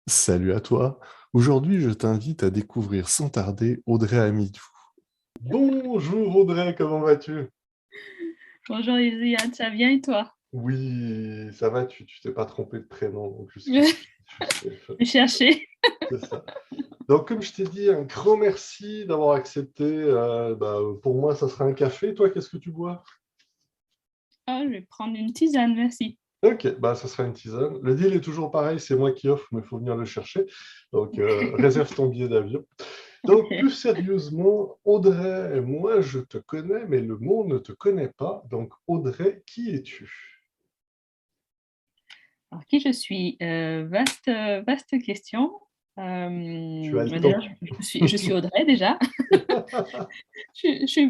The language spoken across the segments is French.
Salut à toi. Aujourd'hui, je t'invite à découvrir sans tarder Audrey Amidou. Bonjour Audrey, comment vas-tu? Bonjour Isia, ça va bien et toi? Oui, ça va, tu t'es pas trompé de prénom, donc J'ai cherché. c'est ça. Donc, comme je t'ai dit, un grand merci d'avoir accepté. Pour moi, ça sera un café. Toi, qu'est-ce que tu bois? Ah, je vais prendre une tisane, merci. Ok, bah ça sera une tisane. Le deal est toujours pareil, c'est moi qui offre, mais il faut venir le chercher. Donc, réserve ton billet d'avion. Donc, plus Ok. sérieusement, Audrey, moi je te connais, mais le monde ne te connaît pas. Donc, Audrey, qui es-tu? Alors, qui je suis? Vaste question. Tu as le Déjà, temps. je suis Audrey, déjà.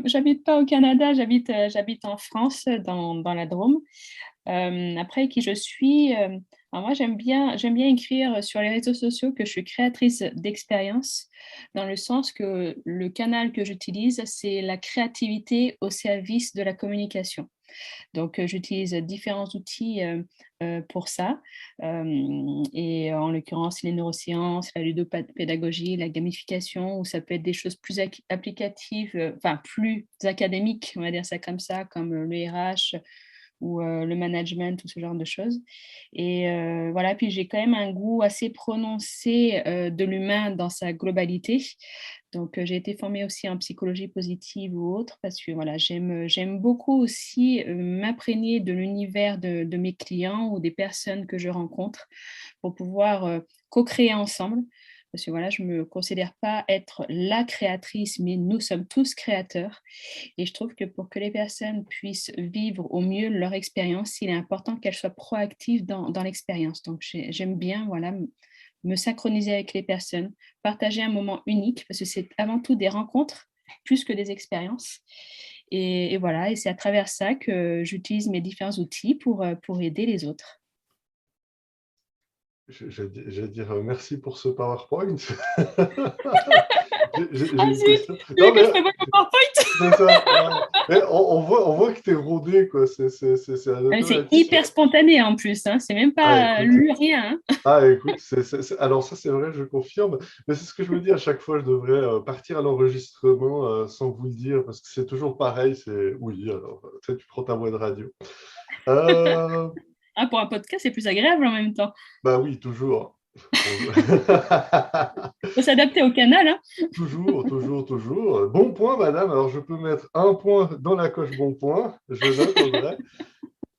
J'habite pas au Canada, j'habite en France, dans la Drôme. Après, qui je suis? Alors moi, j'aime bien écrire sur les réseaux sociaux que je suis créatrice d'expérience, dans le sens que le canal que j'utilise, c'est la créativité au service de la communication. Donc, j'utilise différents outils pour ça. Et en l'occurrence, les neurosciences, la ludopédagogie, la gamification, ou ça peut être des choses plus applicatives, enfin plus académiques, on va dire ça comme ça, comme le RH ou le management ou ce genre de choses. Et voilà, puis j'ai quand même un goût assez prononcé de l'humain dans sa globalité. Donc, j'ai été formée aussi en psychologie positive ou autre parce que voilà, j'aime beaucoup aussi m'imprégner de l'univers de mes clients ou des personnes que je rencontre pour pouvoir co-créer ensemble. Parce que voilà, je ne me considère pas être la créatrice, mais nous sommes tous créateurs. Et je trouve que pour que les personnes puissent vivre au mieux leur expérience, il est important qu'elles soient proactives dans l'expérience. Donc, j'aime bien voilà, me synchroniser avec les personnes, partager un moment unique, parce que c'est avant tout des rencontres plus que des expériences. Et voilà, et c'est à travers ça que j'utilise mes différents outils pour aider les autres. J'allais dire merci pour ce PowerPoint. J'ai Ah une zut, question. tu veux Non, que mais je prépare le PowerPoint? c'est ça. Ouais. Mais on voit que tu es rodé, quoi. C'est un C'est automatisme. hyper spontané en plus, hein. C'est même Ah, pas écoute. lu, rien, hein. Ah, écoute, alors ça, c'est vrai, je confirme. Mais c'est ce que je me dis à chaque fois, je devrais partir à l'enregistrement sans vous le dire, parce que c'est toujours pareil. C'est oui, alors, tu sais, tu prends ta voix de radio. Euh, Ah, pour un podcast, c'est plus agréable en même temps. Bah oui, toujours. Faut s'adapter au canal, hein. Toujours, toujours, toujours. Bon point, madame. Alors, je peux mettre un point dans la coche bon point. Je note, Audrey.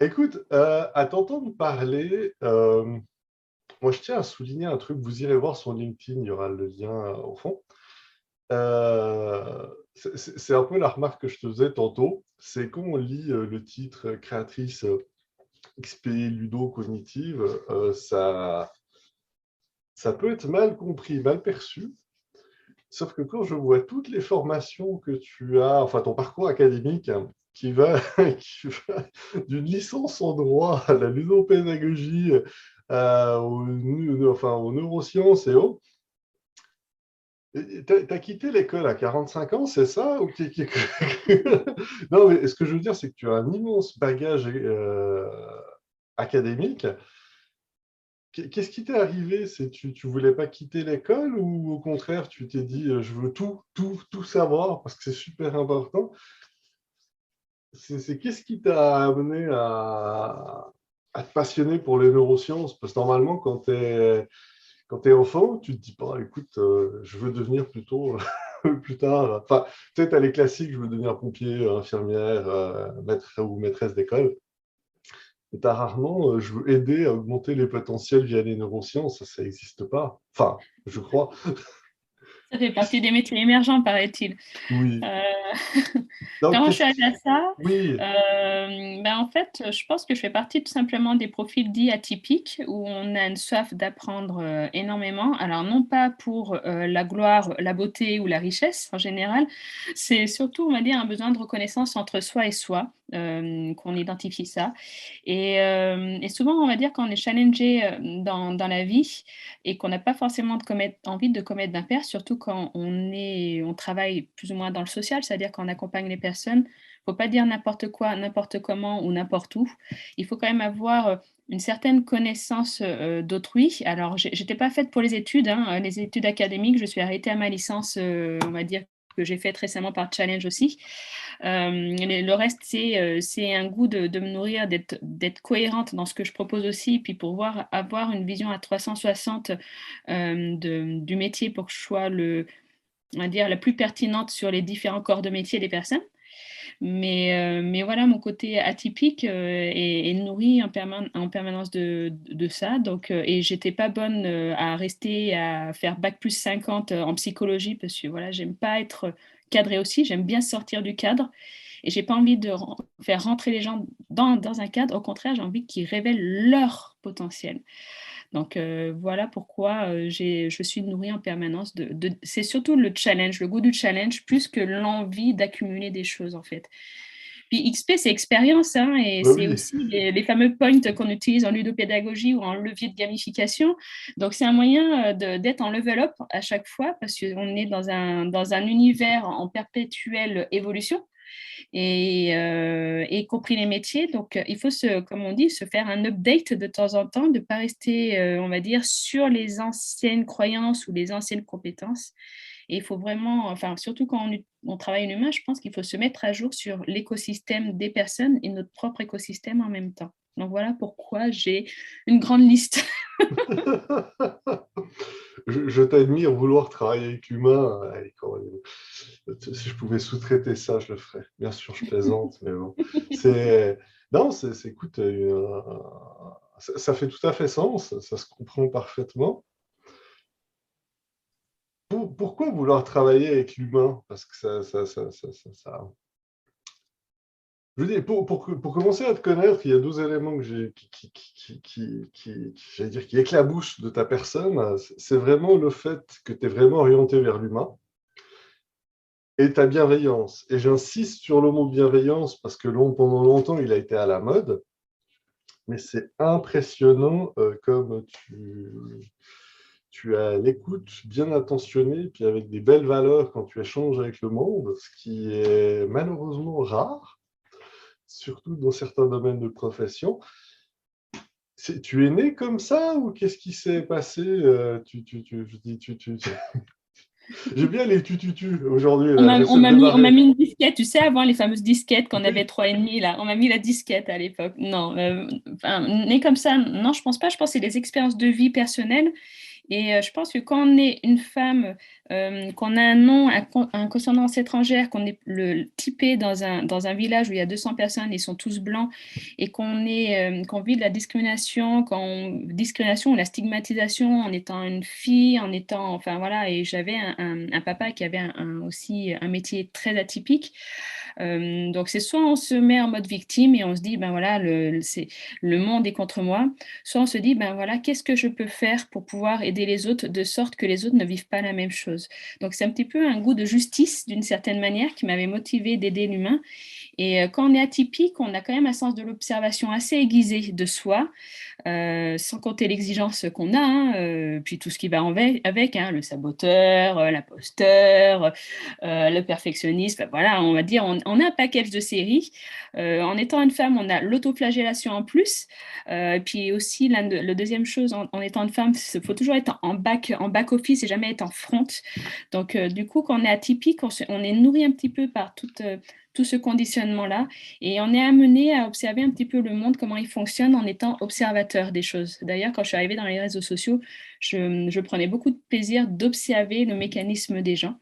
Écoute, à t'entendre parler, moi, je tiens à souligner un truc. Vous irez voir sur LinkedIn, il y aura le lien au fond. C'est un peu la remarque que je te faisais tantôt. C'est quand on lit le titre créatrice XP ludo-cognitive, ça peut être mal compris, mal perçu. Sauf que quand je vois toutes les formations que tu as, enfin ton parcours académique, hein, qui va d'une licence en droit à la ludopédagogie, aux neurosciences et autres, tu as quitté l'école à 45 ans, c'est ça Non, mais ce que je veux dire, c'est que tu as un immense bagage académique. Qu'est-ce qui t'est arrivé? Tu voulais pas quitter l'école ou au contraire, tu t'es dit, je veux tout savoir parce que c'est super important. Qu'est-ce qui t'a amené à te passionner pour les neurosciences? Parce que normalement, quand t'es enfant, tu te dis pas, écoute, je veux devenir plutôt plus tard. Enfin, tu sais, t'as les classiques, je veux devenir pompier, infirmière, maître ou maîtresse d'école. Et t'as rarement, je veux aider à augmenter les potentiels via les neurosciences. Ça n'existe pas. Enfin, je crois. Ça fait partie des métiers émergents, paraît-il. Oui. Euh, Donc, Comment je suis arrivée à ça? oui, En fait, je pense que je fais partie tout simplement des profils dits atypiques où on a une soif d'apprendre énormément. Alors, non pas pour la gloire, la beauté ou la richesse en général, c'est surtout, on va dire, un besoin de reconnaissance entre soi et soi, qu'on identifie ça. Et souvent, on va dire, quand on est challengé dans la vie et qu'on n'a pas forcément envie de commettre d'impair, surtout quand on travaille plus ou moins dans le social, c'est-à-dire qu'on accompagne les personnes, faut pas dire n'importe quoi, n'importe comment ou n'importe où. Il faut quand même avoir une certaine connaissance d'autrui. Alors, j'étais pas faite pour les études, hein, les études académiques. Je suis arrêtée à ma licence, on va dire, que j'ai faite récemment par Challenge aussi. Le reste, c'est un goût de me nourrir, d'être cohérente dans ce que je propose aussi, puis pour avoir une vision à 360 du métier pour que je sois on va dire, la plus pertinente sur les différents corps de métier des personnes. Mais voilà, mon côté atypique est nourri en permanence de ça. Donc, et j'étais pas bonne à rester à faire bac+50 en psychologie parce que voilà, j'aime pas être cadrée aussi, j'aime bien sortir du cadre et j'ai pas envie de faire rentrer les gens dans un cadre. Au contraire, j'ai envie qu'ils révèlent leur potentiel. Donc voilà pourquoi je suis nourrie en permanence c'est surtout le challenge, le goût du challenge, plus que l'envie d'accumuler des choses en fait. Puis XP, c'est expérience, hein, et Bah c'est oui. aussi les fameux points qu'on utilise en ludopédagogie ou en levier de gamification. Donc c'est un moyen d'être en level up à chaque fois parce qu'on est dans un univers en perpétuelle évolution et y compris les métiers. Donc, il faut, comme on dit, se faire un update de temps en temps, de ne pas rester, on va dire, sur les anciennes croyances ou les anciennes compétences. Et il faut vraiment, enfin, surtout quand on travaille en humain, je pense qu'il faut se mettre à jour sur l'écosystème des personnes et notre propre écosystème en même temps. Donc voilà pourquoi j'ai une grande liste. Je t'admire vouloir travailler avec l'humain. Si je pouvais sous-traiter ça, je le ferais. Bien sûr, je plaisante, mais bon. C'est, non, écoute, ça fait tout à fait sens, ça se comprend parfaitement. Pourquoi vouloir travailler avec l'humain? Parce que je veux dire, pour commencer à te connaître, il y a 12 éléments que j'allais dire, qui éclaboussent de ta personne. C'est vraiment le fait que tu es vraiment orienté vers l'humain et ta bienveillance. Et j'insiste sur le mot bienveillance parce que pendant longtemps, il a été à la mode. Mais c'est impressionnant comme tu as l'écoute bien attentionnée, puis avec des belles valeurs quand tu échanges avec le monde, ce qui est malheureusement rare, surtout dans certains domaines de profession. Tu es né comme ça ou qu'est-ce qui s'est passé J'ai bien les tu aujourd'hui, là, On j'essaie de on m'a démarrer. mis une disquette, tu sais, avant les fameuses disquettes qu'on avait Oui, 3,5 là. On m'a mis la disquette à l'époque. Non, enfin, né comme ça, non, je pense pas. Je pense que c'est des expériences de vie personnelles. Et je pense que quand on est une femme, qu'on a un nom, un consonance étrangère, qu'on est typé dans un village où il y a 200 personnes, ils sont tous blancs, et qu'on vit de la discrimination, discrimination ou la stigmatisation en étant une fille, en étant, enfin voilà, et j'avais un papa qui avait aussi un métier très atypique. Donc c'est soit on se met en mode victime et on se dit, ben voilà, le monde est contre moi, soit on se dit, ben voilà, qu'est-ce que je peux faire pour pouvoir aider les autres de sorte que les autres ne vivent pas la même chose. Donc c'est un petit peu un goût de justice d'une certaine manière qui m'avait motivé d'aider l'humain. Et quand on est atypique, on a quand même un sens de l'observation assez aiguisé de soi, sans compter l'exigence qu'on a, hein, puis tout ce qui va avec, hein, le saboteur, l'imposteur, le perfectionnisme, voilà, on va dire, on a un package de séries. En étant une femme, on a l'autoflagellation en plus. Puis aussi, la deuxième chose, en étant une femme, il faut toujours être en back office et jamais être en front. Donc, du coup, quand on est atypique, on est nourri un petit peu par tout ce conditionnement-là et on est amené à observer un petit peu le monde, comment il fonctionne en étant observateur des choses. D'ailleurs, quand je suis arrivée dans les réseaux sociaux, je prenais beaucoup de plaisir d'observer le mécanisme des gens.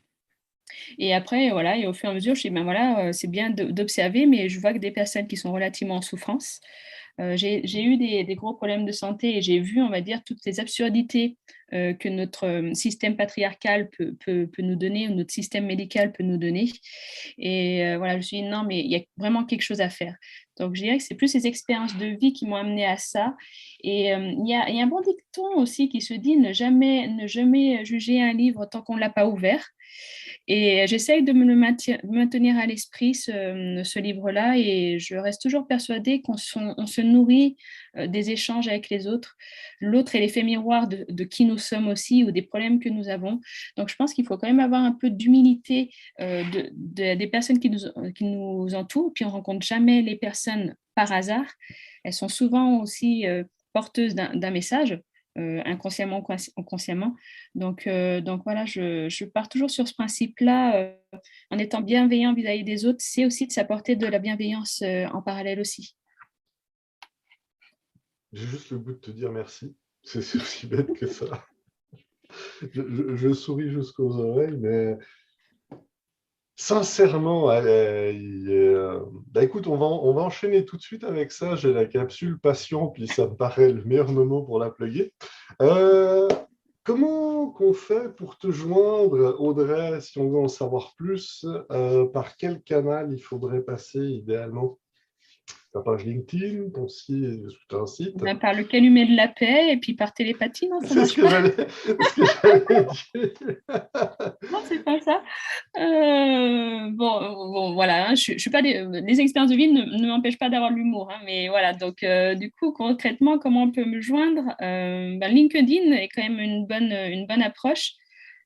Et après, voilà, et au fur et à mesure, je dis, ben voilà, c'est bien d'observer, mais je vois que des personnes qui sont relativement en souffrance. J'ai eu des gros problèmes de santé et j'ai vu, on va dire, toutes les absurdités que notre système patriarcal peut nous donner, ou notre système médical peut nous donner. Et voilà, je me suis dit, non, mais il y a vraiment quelque chose à faire. Donc, je dirais que c'est plus ces expériences de vie qui m'ont amené à ça. Et il y a un bon dicton aussi qui se dit ne jamais juger un livre tant qu'on ne l'a pas ouvert. Et j'essaye de me le maintenir à l'esprit, ce livre-là, et je reste toujours persuadée on se nourrit des échanges avec les autres. L'autre est l'effet miroir de qui nous sommes aussi ou des problèmes que nous avons. Donc, je pense qu'il faut quand même avoir un peu d'humilité des personnes qui nous entourent. Puis, on ne rencontre jamais les personnes par hasard. Elles sont souvent aussi porteuses d'un message, inconsciemment ou consciemment. Donc voilà, je pars toujours sur ce principe-là, en étant bienveillant vis-à-vis des autres, c'est aussi de s'apporter de la bienveillance en parallèle aussi. J'ai juste le goût de te dire merci. C'est aussi bête que ça. Je souris jusqu'aux oreilles, mais sincèrement, bah écoute, on va enchaîner tout de suite avec ça. J'ai la capsule passion, puis ça me paraît le meilleur moment pour la plugger. Comment qu'on fait pour te joindre, Audrey, si on veut en savoir plus, par quel canal il faudrait passer idéalement? Ta page LinkedIn, un site? Par le calumet de la paix et puis par télépathie, non, ça C'est ce marche que pas. j'allais dire. Non, c'est pas ça. Bon, voilà, hein, je suis pas les expériences de vie ne m'empêchent pas d'avoir de l'humour, hein, mais voilà. Donc, du coup, concrètement, comment on peut me joindre? LinkedIn est quand même une bonne approche.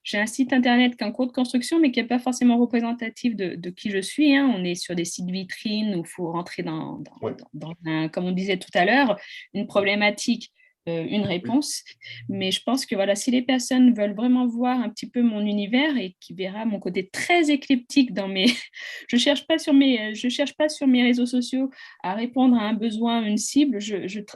J'ai un site internet qui est en cours de construction, mais qui n'est pas forcément représentatif de qui je suis, hein. On est sur des sites vitrines où il faut rentrer Ouais, dans comme on disait tout à l'heure, une problématique, une oui. réponse. Mais je pense que voilà, si les personnes veulent vraiment voir un petit peu mon univers et qui verra mon côté très éclectique dans mes, je cherche pas sur mes réseaux sociaux à répondre à un besoin, une cible.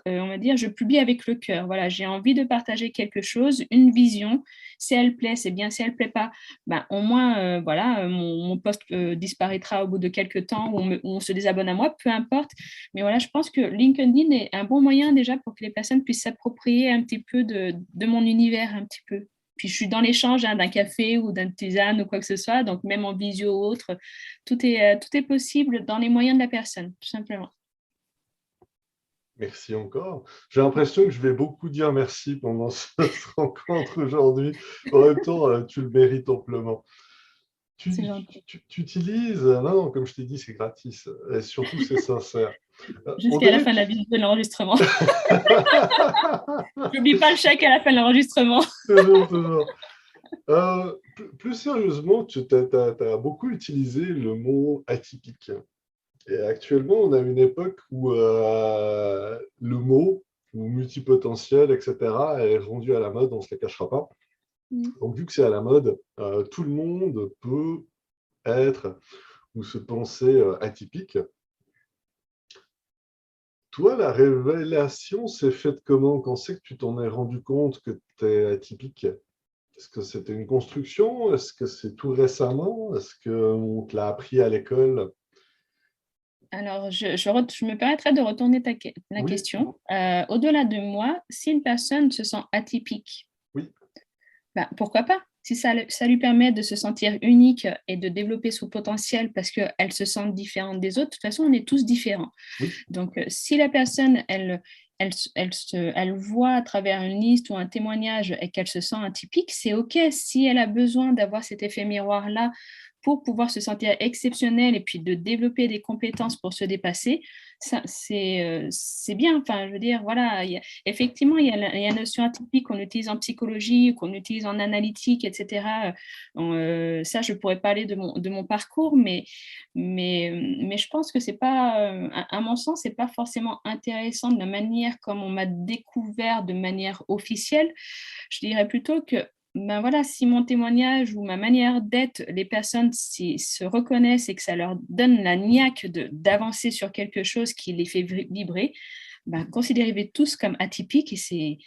On va dire, je publie avec le cœur. Voilà, j'ai envie de partager quelque chose, une vision. Si elle plaît, c'est bien. Si elle plaît pas, ben, au moins, voilà, mon post disparaîtra au bout de quelques temps ou on se désabonne à moi, peu importe. Mais voilà, je pense que LinkedIn est un bon moyen déjà pour que les personnes puissent s'approprier un petit peu de mon univers, un petit peu. Puis je suis dans l'échange, hein, d'un café ou d'un tisane ou quoi que ce soit, donc même en visio ou autre, tout est possible dans les moyens de la personne, tout simplement. Merci encore. J'ai l'impression que je vais beaucoup dire merci pendant cette rencontre aujourd'hui. En même temps, tu le mérites amplement. C'est gentil. Tu utilises, non, non, comme je t'ai dit, c'est gratis. Et surtout, c'est sincère. Jusqu'à la Audrey, fin de l'enregistrement. N'oublie pas le chèque à la fin de l'enregistrement. toujours, toujours. Plus sérieusement, tu as beaucoup utilisé le mot atypique. Et actuellement, on a une époque où le mot, ou multipotentiel, etc., est rendu à la mode, on ne se le cachera pas. Donc, vu que c'est à la mode, tout le monde peut être ou se penser atypique. Toi, la révélation s'est faite comment? Quand c'est que tu t'en es rendu compte que tu es atypique? Est-ce que c'était une construction? Est-ce que c'est tout récemment? Est-ce qu'on te l'a appris à l'école? Alors, je me permettrai de retourner la Oui, question. Au-delà de moi, si une personne se sent atypique, oui, ben, pourquoi pas? Si ça lui permet de se sentir unique et de développer son potentiel parce qu'elle se sent différente des autres, de toute façon, on est tous différents. oui. Donc, si la personne, elle voit à travers une liste ou un témoignage et qu'elle se sent atypique, c'est OK. Si elle a besoin d'avoir cet effet miroir-là pour pouvoir se sentir exceptionnelle et puis de développer des compétences pour se dépasser, c'est bien. Enfin, je veux dire, voilà, effectivement, il y a la notion atypique qu'on utilise en psychologie, qu'on utilise en analytique, etc. Ça, je pourrais parler de mon parcours, mais je pense que c'est pas, à mon sens, c'est pas forcément intéressant de la manière comme on m'a découvert de manière officielle. Je dirais plutôt que, ben voilà, si mon témoignage ou ma manière d'être, les personnes se reconnaissent et que ça leur donne la niaque d'avancer sur quelque chose qui les fait vibrer, ben, considérez-les tous comme atypiques et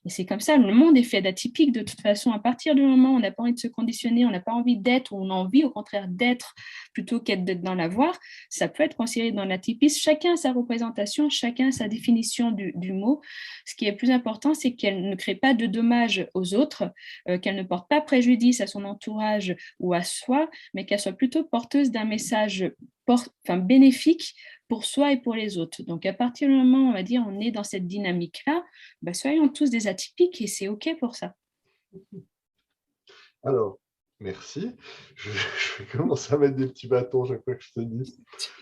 c'est comme ça, le monde est fait d'atypiques de toute façon. À partir du moment où on n'a pas envie de se conditionner, on n'a pas envie d'être, ou on a envie au contraire d'être plutôt qu'être d'être dans l'avoir, ça peut être considéré dans l'atypisme. Chacun a sa représentation, chacun a sa définition du mot. Ce qui est plus important, c'est qu'elle ne crée pas de dommages aux autres, qu'elle ne porte pas préjudice à son entourage ou à soi, mais qu'elle soit plutôt porteuse d'un message bénéfique pour soi et pour les autres. Donc, à partir du moment où, on va dire, on est dans cette dynamique-là, bah, soyons tous des atypiques et c'est OK pour ça. Alors, merci. Je vais commencer à mettre des petits bâtons chaque fois que je te dis.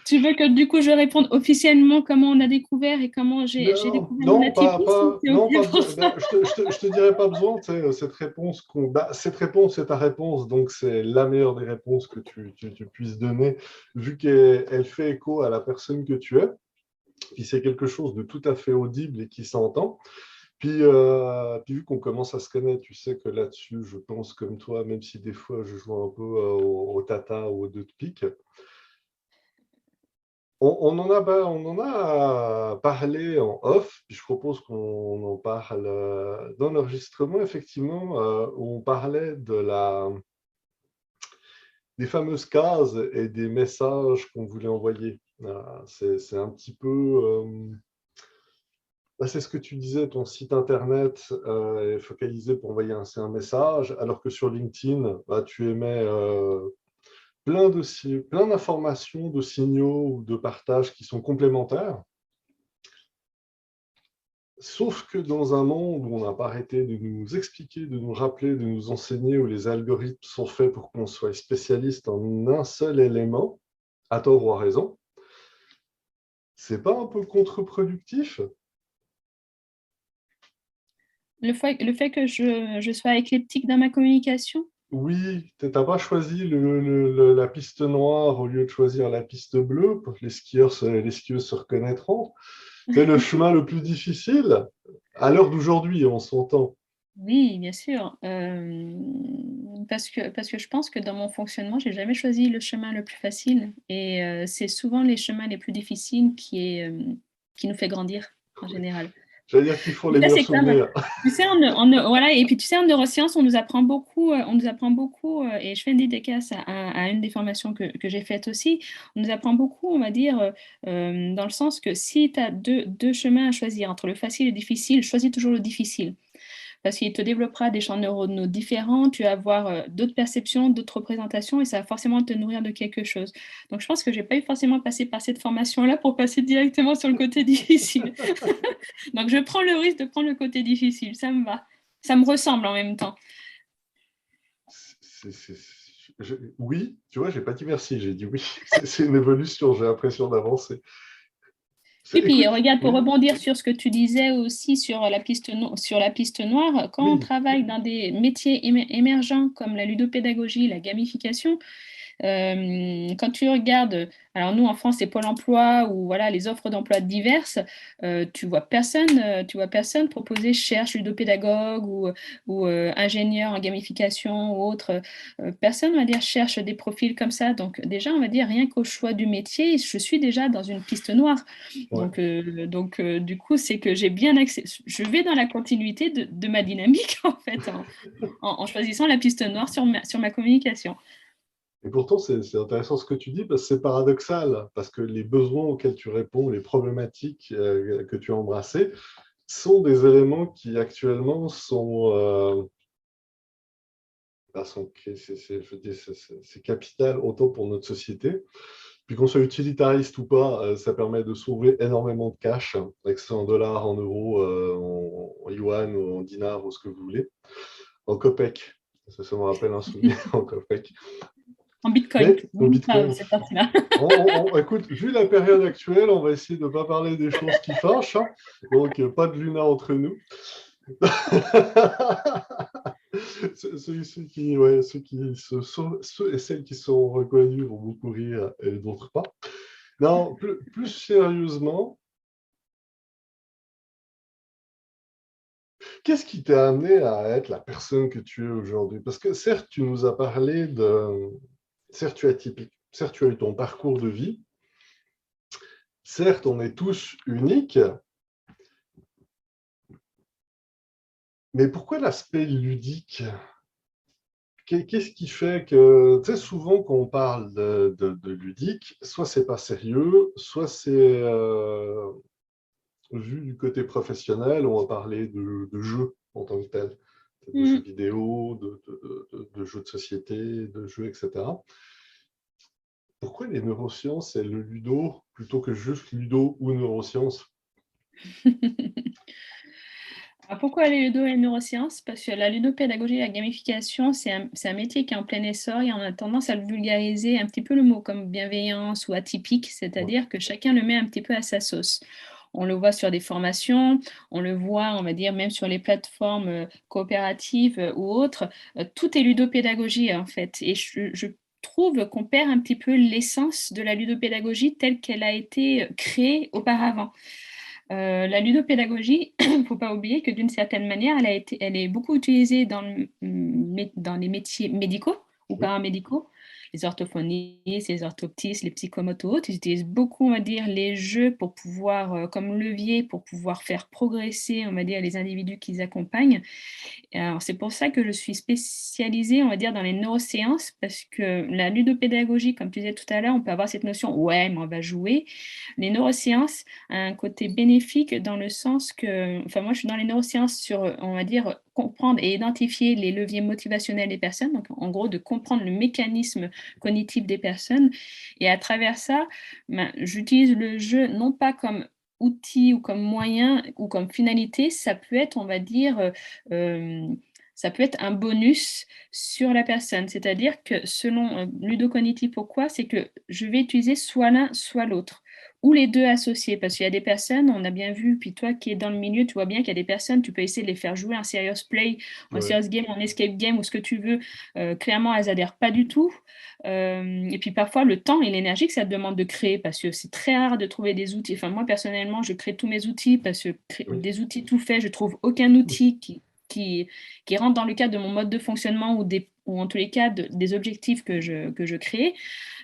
Tu veux que du coup je réponde officiellement comment on a découvert et comment j'ai Non, découvert mon non, atypisme? C'est OK non, pas pour besoin. ça? Ben, je te dirais pas besoin. Tu sais, cette réponse, c'est ta réponse, donc c'est la meilleure des réponses que tu puisses donner, vu qu'elle fait écho à la personne que tu es. Puis c'est quelque chose de tout à fait audible et qui s'entend. Puis vu qu'on commence à se connaître, tu sais que là-dessus, je pense comme toi, même si des fois je joue un peu au tata ou aux deux de pique. On en a parlé en off, puis je propose qu'on en parle dans l'enregistrement, effectivement, où on parlait des fameuses cases et des messages qu'on voulait envoyer. C'est un petit peu... c'est ce que tu disais, ton site internet est focalisé pour envoyer un message, alors que sur LinkedIn, tu émets plein d'informations, de signaux ou de partages qui sont complémentaires. Sauf que dans un monde où on n'a pas arrêté de nous expliquer, de nous rappeler, de nous enseigner, où les algorithmes sont faits pour qu'on soit spécialiste en un seul élément, à tort ou à raison, c'est pas un peu contre-productif? Le fait que je sois éclectique dans ma communication? Oui, tu n'as pas choisi la piste noire au lieu de choisir la piste bleue. Les les skieuses se reconnaîtront. C'est le chemin le plus difficile à l'heure d'aujourd'hui, on s'entend. Oui, bien sûr. Parce que je pense que dans mon fonctionnement, j'ai jamais choisi le chemin le plus facile. Et c'est souvent les chemins les plus difficiles qui nous fait grandir en général. J'allais dire qu'ils font les Ça, meilleurs c'est comme, souvenirs. tu sais, voilà, et puis tu sais, en neurosciences, on nous apprend beaucoup, et je fais une dédicace à une des formations que j'ai faites aussi, on nous apprend beaucoup, on va dire, dans le sens que si tu as deux chemins à choisir entre le facile et le difficile, choisis toujours le difficile parce qu'il te développera des champs neuronaux différents, tu vas avoir d'autres perceptions, d'autres représentations, et ça va forcément te nourrir de quelque chose. Donc je pense que je n'ai pas eu forcément passé par cette formation-là pour passer directement sur le côté difficile. Donc je prends le risque de prendre le côté difficile, ça me va. Ça me ressemble en même temps. Oui, tu vois, j'ai pas dit merci, j'ai dit oui. C'est une évolution, j'ai l'impression d'avancer. Et puis, Écoute, regarde, pour oui, rebondir sur ce que tu disais aussi sur la piste noire, quand on oui, travaille dans des métiers émergents comme la ludopédagogie, la gamification, quand tu regardes, alors nous en France, c'est Pôle emploi ou voilà les offres d'emploi diverses, tu vois personne proposer cherche ludopédagogue ou ingénieur en gamification ou autre. Personne, on va dire, cherche des profils comme ça. Donc déjà, on va dire, rien qu'au choix du métier, je suis déjà dans une piste noire. ouais. Du coup, c'est que j'ai bien accès. Je vais dans la continuité de ma dynamique, en fait, en choisissant la piste noire sur ma communication. Et pourtant, c'est intéressant ce que tu dis, parce que c'est paradoxal, parce que les besoins auxquels tu réponds, les problématiques que tu as embrassées, sont des éléments qui actuellement je veux dire, c'est capital autant pour notre société. Puis qu'on soit utilitariste ou pas, ça permet de sauver énormément de cash, avec ça en dollars, en euros, en yuan, ou en dinars, ou ce que vous voulez, en copec. Ça me rappelle un souvenir en copec. En Bitcoin, Mais en pas Bitcoin, cette partie-là. écoute, vu la période actuelle, on va essayer de ne pas parler des choses qui fâchent, hein. Donc pas de Luna entre nous. Ceux et celles qui sont reconnus vont beaucoup rire et d'autres pas. Non, plus sérieusement, qu'est-ce qui t'a amené à être la personne que tu es aujourd'hui? Parce que certes, tu nous as parlé de... Certes, tu es atypique. Certes, tu as eu ton parcours de vie. Certes, on est tous uniques. Mais pourquoi l'aspect ludique? Qu'est-ce qui fait que, tu sais, souvent quand on parle de ludique, soit c'est pas sérieux, soit c'est vu du côté professionnel, on va parler de jeux en tant que tel, de jeux Mm. vidéo, de jeux de société, de jeux, etc. pourquoi les neurosciences et le ludo plutôt que juste ludo ou neurosciences? Alors, pourquoi les ludo et les neurosciences? Parce que la ludopédagogie et la gamification, c'est un métier qui est en plein essor et on a tendance à le vulgariser un petit peu le mot comme bienveillance ou atypique, Ouais, c'est-à-dire que chacun le met un petit peu à sa sauce. On le voit sur des formations, on le voit, on va dire, même sur les plateformes coopératives ou autres. Tout est ludopédagogie en fait. Et je trouve qu'on perd un petit peu l'essence de la ludopédagogie telle qu'elle a été créée auparavant. La ludopédagogie, il ne faut pas oublier que d'une certaine manière, elle est beaucoup utilisée dans les métiers médicaux ou oui, paramédicaux. Les orthophonistes, les orthoptistes, les psychomotos, ils utilisent beaucoup, on va dire, les jeux pour pouvoir, comme levier, pour pouvoir faire progresser, on va dire, les individus qu'ils accompagnent. Et alors, c'est pour ça que je suis spécialisée, on va dire, dans les neurosciences, parce que la ludopédagogie, comme tu disais tout à l'heure, on peut avoir cette notion, ouais, mais on va jouer. Les neurosciences ont un côté bénéfique dans le sens que, enfin, moi, je suis dans les neurosciences sur, on va dire, comprendre et identifier les leviers motivationnels des personnes, donc en gros, de comprendre le mécanisme cognitif des personnes. Et à travers ça, ben, j'utilise le jeu non pas comme outil ou comme moyen ou comme finalité, ça peut être, on va dire, ça peut être un bonus sur la personne. C'est-à-dire que selon ludocognitif, pourquoi? C'est que je vais utiliser soit l'un, soit l'autre, ou les deux associés, parce qu'il y a des personnes, on a bien vu, puis toi qui es dans le milieu, tu vois bien qu'il y a des personnes, tu peux essayer de les faire jouer un serious play, un ouais, serious game, un escape game, ou ce que tu veux. Clairement, elles adhèrent pas du tout. Et puis parfois, le temps et l'énergie que ça te demande de créer, parce que c'est très rare de trouver des outils. Enfin, moi, personnellement, je crée tous mes outils, parce que oui, des outils tout faits, je trouve aucun outil qui, qui rentre dans le cadre de mon mode de fonctionnement ou en tous les cas des objectifs que je crée.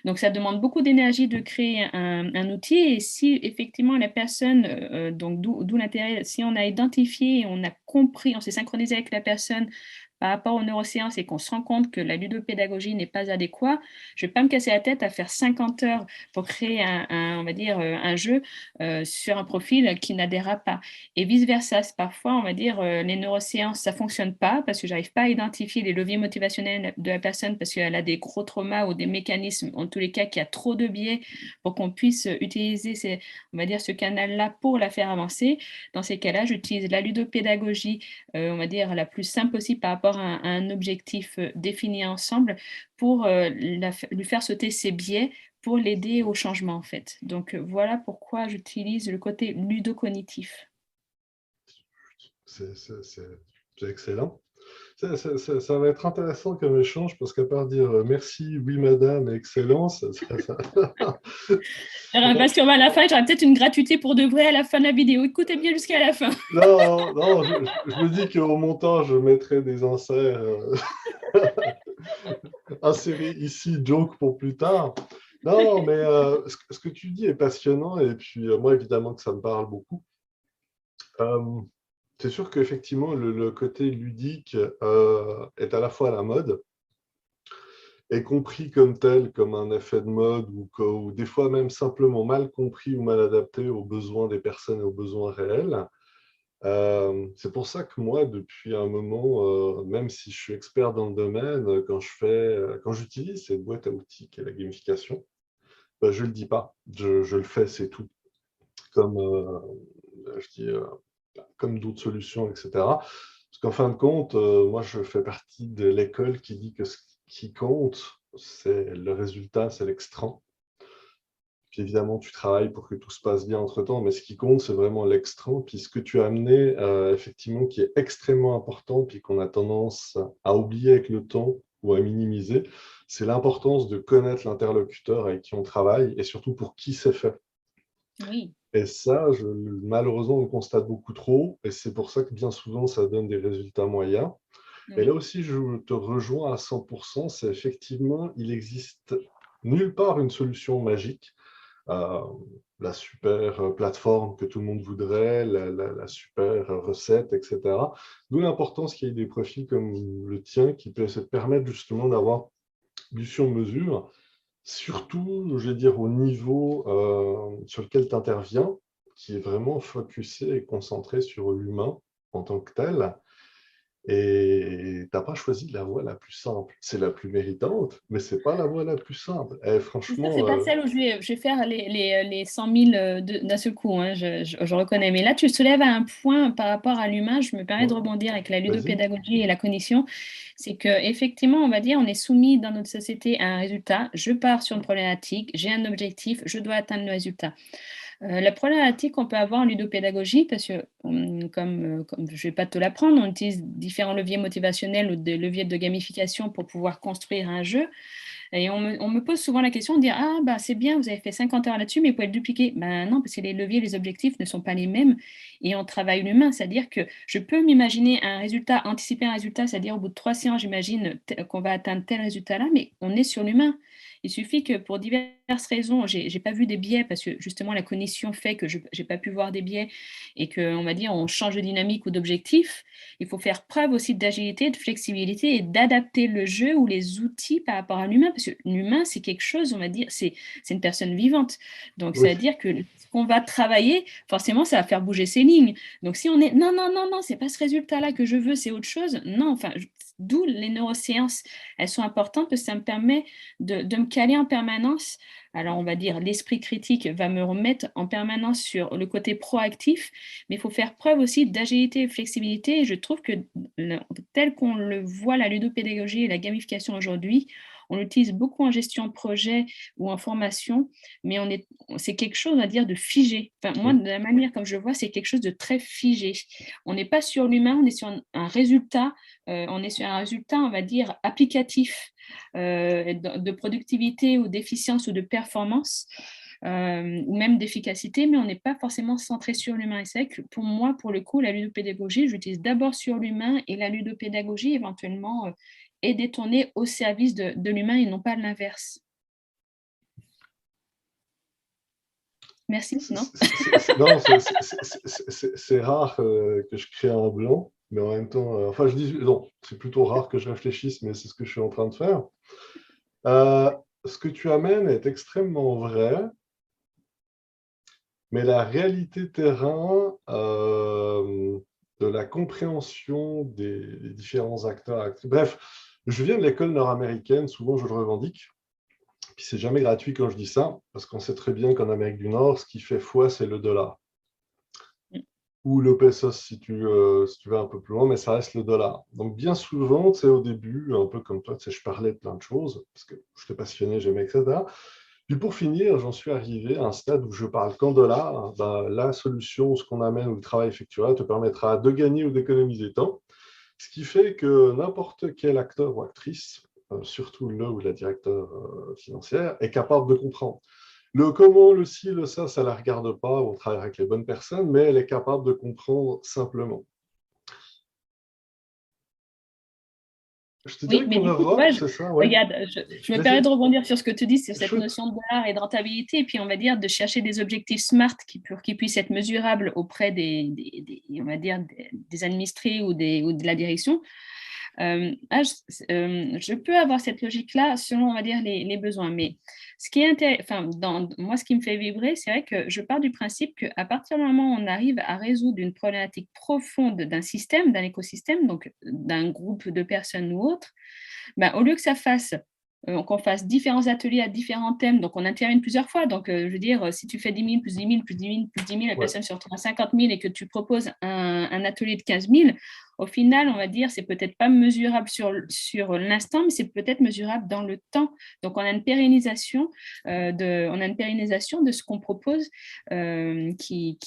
Donc, ça demande beaucoup d'énergie de créer un outil. Et si effectivement la personne, donc d'où l'intérêt, si on a identifié, on a compris, on s'est synchronisé avec la personne par rapport aux neurosciences et qu'on se rend compte que la ludopédagogie n'est pas adéquate, je ne vais pas me casser la tête à faire 50 heures pour créer on va dire, un jeu sur un profil qui n'adhérera pas. Et vice-versa, parfois, on va dire, les neurosciences, ça ne fonctionne pas parce que j'arrive pas à identifier les leviers motivationnels de la personne parce qu'elle a des gros traumas ou des mécanismes, en tous les cas, qui a trop de biais pour qu'on puisse utiliser on va dire, ce canal-là pour la faire avancer. Dans ces cas-là, j'utilise la ludopédagogie, on va dire, la plus simple possible par rapport à un objectif défini ensemble pour lui faire sauter ses biais pour l'aider au changement, en fait. Donc, voilà pourquoi j'utilise le côté ludocognitif. c'est c'est excellent. Ça va être intéressant comme échange parce qu'à part dire merci, oui madame, et excellence, Parce qu'à la fin, j'aurai peut-être une gratuité pour de vrai à la fin de la vidéo. Écoutez bien jusqu'à la fin. non, non, je me dis qu'au montage, je mettrai des inserts insérés ici, joke pour plus tard. Non, mais ce que tu dis est passionnant et puis moi, évidemment que ça me parle beaucoup. Euh, c'est sûr qu'effectivement, le côté ludique est à la fois à la mode, est compris comme tel, comme un effet de mode, ou des fois même simplement mal compris ou mal adapté aux besoins des personnes et aux besoins réels. C'est pour ça que moi, depuis un moment, même si je suis expert dans le domaine, quand j'utilise cette boîte à outils qui est la gamification, ben, je ne le dis pas, je le fais, c'est tout. Comme, je dis, comme d'autres solutions, etc. Parce qu'en fin de compte, moi, je fais partie de l'école qui dit que ce qui compte, c'est le résultat, c'est l'extra. Puis évidemment, tu travailles pour que tout se passe bien entre-temps, mais ce qui compte, c'est vraiment l'extra. Puis ce que tu as amené, effectivement, qui est extrêmement important, puis qu'on a tendance à oublier avec le temps ou à minimiser, c'est l'importance de connaître l'interlocuteur avec qui on travaille et surtout pour qui c'est fait. Oui, Et ça, malheureusement, on le constate beaucoup trop, et c'est pour ça que bien souvent, ça donne des résultats moyens. Et là oui, aussi, je te rejoins à 100%, c'est effectivement, il existe nulle part une solution magique. Euh, la super plateforme que tout le monde voudrait, la super recette, etc. D'où l'importance qu'il y ait des profils comme le tien qui peuvent se permettre justement d'avoir du sur-mesure, surtout, je vais dire, au niveau sur lequel tu interviens, qui est vraiment focusé et concentré sur l'humain en tant que tel. Et tu n'as pas choisi la voie la plus simple. C'est la plus méritante, mais ce n'est pas la voie la plus simple. Et C'est sûr, franchement, c'est pas celle où je vais faire les 100 000 d'un seul coup, hein, je reconnais. Mais là, tu soulèves un point par rapport à l'humain. Je me permets de ouais, rebondir avec la vas-y. ludopédagogie et la cognition. C'est qu'effectivement, on va dire, on est soumis dans notre société à un résultat. Je pars sur une problématique, j'ai un objectif, je dois atteindre le résultat. La problématique qu'on peut avoir en ludopédagogie, parce que comme je ne vais pas te l'apprendre, on utilise différents leviers motivationnels ou des leviers de gamification pour pouvoir construire un jeu. Et on me pose souvent la question de dire, ah, bah, c'est bien, vous avez fait 50 heures là-dessus, mais vous pouvez le dupliquer. Ben non, parce que les leviers, les objectifs ne sont pas les mêmes et on travaille l'humain. C'est-à-dire que je peux m'imaginer un résultat, anticiper un résultat, c'est-à-dire au bout de 3 séances, j'imagine qu'on va atteindre tel résultat-là, mais on est sur l'humain. Il suffit que pour diverses raisons, j'ai pas vu des biais parce que justement la cognition fait que je n'ai pas pu voir des biais et qu'on va dire on change de dynamique ou d'objectif. Il faut faire preuve aussi d'agilité, de flexibilité et d'adapter le jeu ou les outils par rapport à l'humain parce que l'humain c'est quelque chose, on va dire, c'est une personne vivante. Donc ça veut Oui, dire que ce qu'on va travailler, forcément ça va faire bouger ses lignes. Donc si on est non, non, non, non, c'est pas ce résultat-là que je veux, c'est autre chose, non, enfin, d'où les neurosciences, elles sont importantes parce que ça me permet de me caler en permanence. Alors, on va dire, l'esprit critique va me remettre en permanence sur le côté proactif, mais il faut faire preuve aussi d'agilité et de flexibilité. Et je trouve que tel qu'on le voit, la ludopédagogie et la gamification aujourd'hui, on l'utilise beaucoup en gestion de projet ou en formation, mais c'est quelque chose, on va dire, de figé. Enfin, moi, oui, de la manière comme je le vois, c'est quelque chose de très figé. On n'est pas sur l'humain, on est sur un résultat, on est sur un résultat, on va dire, applicatif de productivité ou d'efficience ou de performance. Ou même d'efficacité, mais on n'est pas forcément centré sur l'humain. Et c'est vrai que pour moi, pour le coup, la ludopédagogie, j'utilise d'abord sur l'humain et la ludopédagogie éventuellement est détournée au service de l'humain et non pas l'inverse. Merci, non? non, c'est rare que je crée un blanc, mais en même temps, enfin, je dis, non, c'est plutôt rare que je réfléchisse, mais c'est ce que je suis en train de faire. Euh, Ce que tu amènes est extrêmement vrai, mais la réalité terrain de la compréhension des différents acteurs, bref, je viens de l'école nord-américaine, souvent je le revendique, puis c'est jamais gratuit quand je dis ça, parce qu'on sait très bien qu'en Amérique du Nord, ce qui fait foi, c'est le dollar. Ou le pesos si tu vas un peu plus loin, mais ça reste le dollar. Donc bien souvent, tu sais, au début, un peu comme toi, tu sais, je parlais de plein de choses, parce que j'étais passionné, j'aimais, etc. Puis pour finir, j'en suis arrivé à un stade où je parle qu'en dollars. Ben, la solution, ce qu'on amène ou le travail effectué te permettra de gagner ou d'économiser temps. Ce qui fait que n'importe quel acteur ou actrice, surtout le ou la directeur financière, est capable de comprendre. Le comment, le ci, le ça ne la regarde pas, on travaille avec les bonnes personnes, mais elle est capable de comprendre simplement. Je te Oui, dirais mais qu'en du coup, tu Europe, vois, c'est ça, ouais. regarde, je me permets Vas-y, de rebondir sur ce que tu dis, sur cette shoot. notion de dollar et de rentabilité, et puis on va dire de chercher des objectifs smart pour qu'ils puissent être mesurables auprès on va dire, des administrés ou de la direction. Je peux avoir cette logique-là selon, on va dire, les besoins. Mais ce qui est enfin, moi, ce qui me fait vibrer, c'est vrai que je pars du principe qu'à partir du moment où on arrive à résoudre une problématique profonde d'un système, d'un écosystème, donc d'un groupe de personnes ou autre, ben, au lieu que ça fasse qu'on fasse différents ateliers à différents thèmes, donc on intervienne plusieurs fois. Donc, je veux dire, si tu fais 10 000, plus 10 000, plus 10 000, plus 10 000, la Ouais, personne se retrouve à 50 000 et que tu proposes un atelier de 15 000, au final, on va dire, c'est peut-être pas mesurable sur l'instant, mais c'est peut-être mesurable dans le temps. Donc, on a une pérennisation de ce qu'on propose qui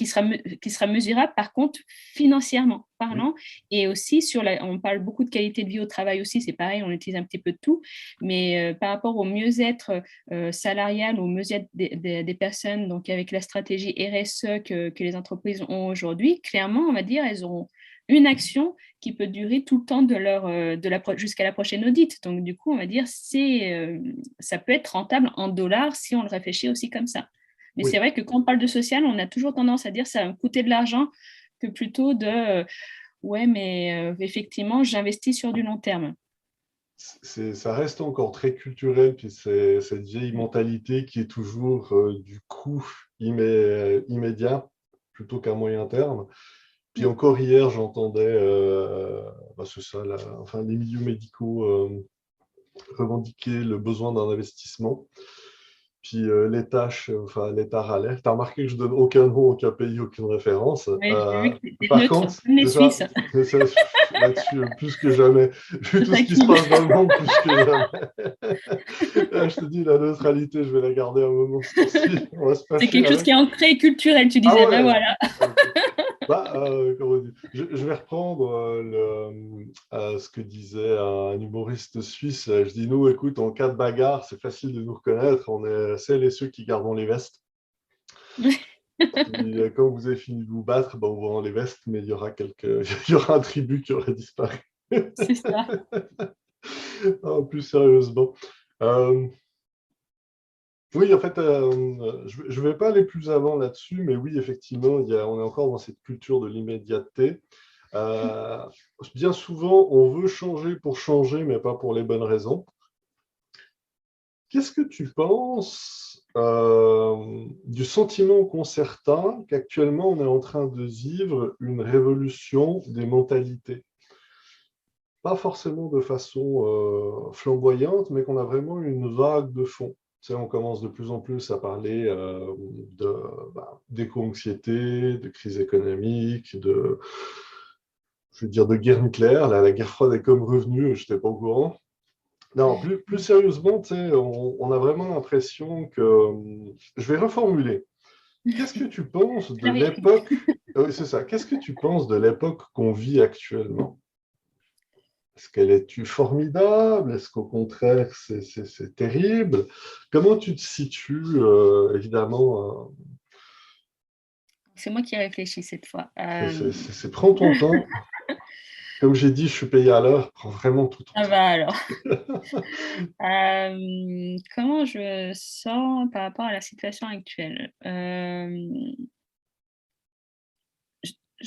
sera mesurable, par contre, financièrement oui, parlant. Et aussi, on parle beaucoup de qualité de vie au travail aussi, c'est pareil, on utilise un petit peu de tout. Mais par rapport au mieux-être salarial, au mieux-être des personnes, donc avec la stratégie RSE que les entreprises ont aujourd'hui, clairement, on va dire, elles auront une action qui peut durer tout le temps jusqu'à la prochaine audit. Donc, du coup, on va dire, ça peut être rentable en dollars si on le réfléchit aussi comme ça. Mais c'est oui. vrai que quand on parle de social, on a toujours tendance à dire que ça va me coûter de l'argent que plutôt ouais, mais effectivement, j'investis sur du long terme. Ça reste encore très culturel, puis c'est cette vieille mentalité qui est toujours du coût immédiat plutôt qu'à moyen terme. Puis encore hier, j'entendais, c'est ça, enfin, les milieux médicaux revendiquer le besoin d'un investissement. Puis l'État râlait. Tu as remarqué que je donne aucun nom, aucun pays, aucune référence. Ouais, j'ai vu que c'était Par neutre, contre, comme les c'est ça, Suisses. là-dessus, plus que jamais. Vu Je tout ce qui se taquine. passe dans le monde, plus que jamais. Là, je te dis, la neutralité, je vais la garder un moment ce tour-ci. On va se C'est fâcher quelque chose avec. qui est ancré culturel, tu Ah disais, ben ouais, voilà. ok. Comment dire, je vais reprendre ce que disait un humoriste suisse. Je dis, nous, écoute, en cas de bagarre, c'est facile de nous reconnaître. On est celles et ceux qui gardons les vestes. Puis, quand vous avez fini de vous battre, ben, on vous rend les vestes, mais il y aura il y aura un tribut qui aura disparu. C'est ça. Plus sérieusement. Euh, oui, en fait, je ne vais pas aller plus avant là-dessus, mais oui, effectivement, on est encore dans cette culture de l'immédiateté. Euh, Bien souvent, on veut changer pour changer, mais pas pour les bonnes raisons. Qu'est-ce que tu penses du sentiment qu'ont certains qu'actuellement, on est en train de vivre une révolution des mentalités? Pas forcément de façon flamboyante, mais qu'on a vraiment une vague de fond. Tu sais, on commence de plus en plus à parler d'éco-anxiété, de crise économique, je veux dire, de guerre nucléaire. Là, la guerre froide est comme revenue, je n'étais pas au courant. Non, plus sérieusement, tu sais, on a vraiment l'impression que... Je vais reformuler. Qu'est-ce que tu penses de Clarifie. l'époque... Oui, c'est ça. Qu'est-ce que tu penses de l'époque qu'on vit actuellement? Est-ce qu'elle est formidable? Est-ce qu'au contraire, c'est terrible? Comment tu te situes, évidemment, C'est moi qui réfléchis cette fois. prends ton temps. Comme j'ai dit, je suis payé à l'heure. Prends vraiment tout ton Ça temps. va alors. Comment je me sens par rapport à la situation actuelle?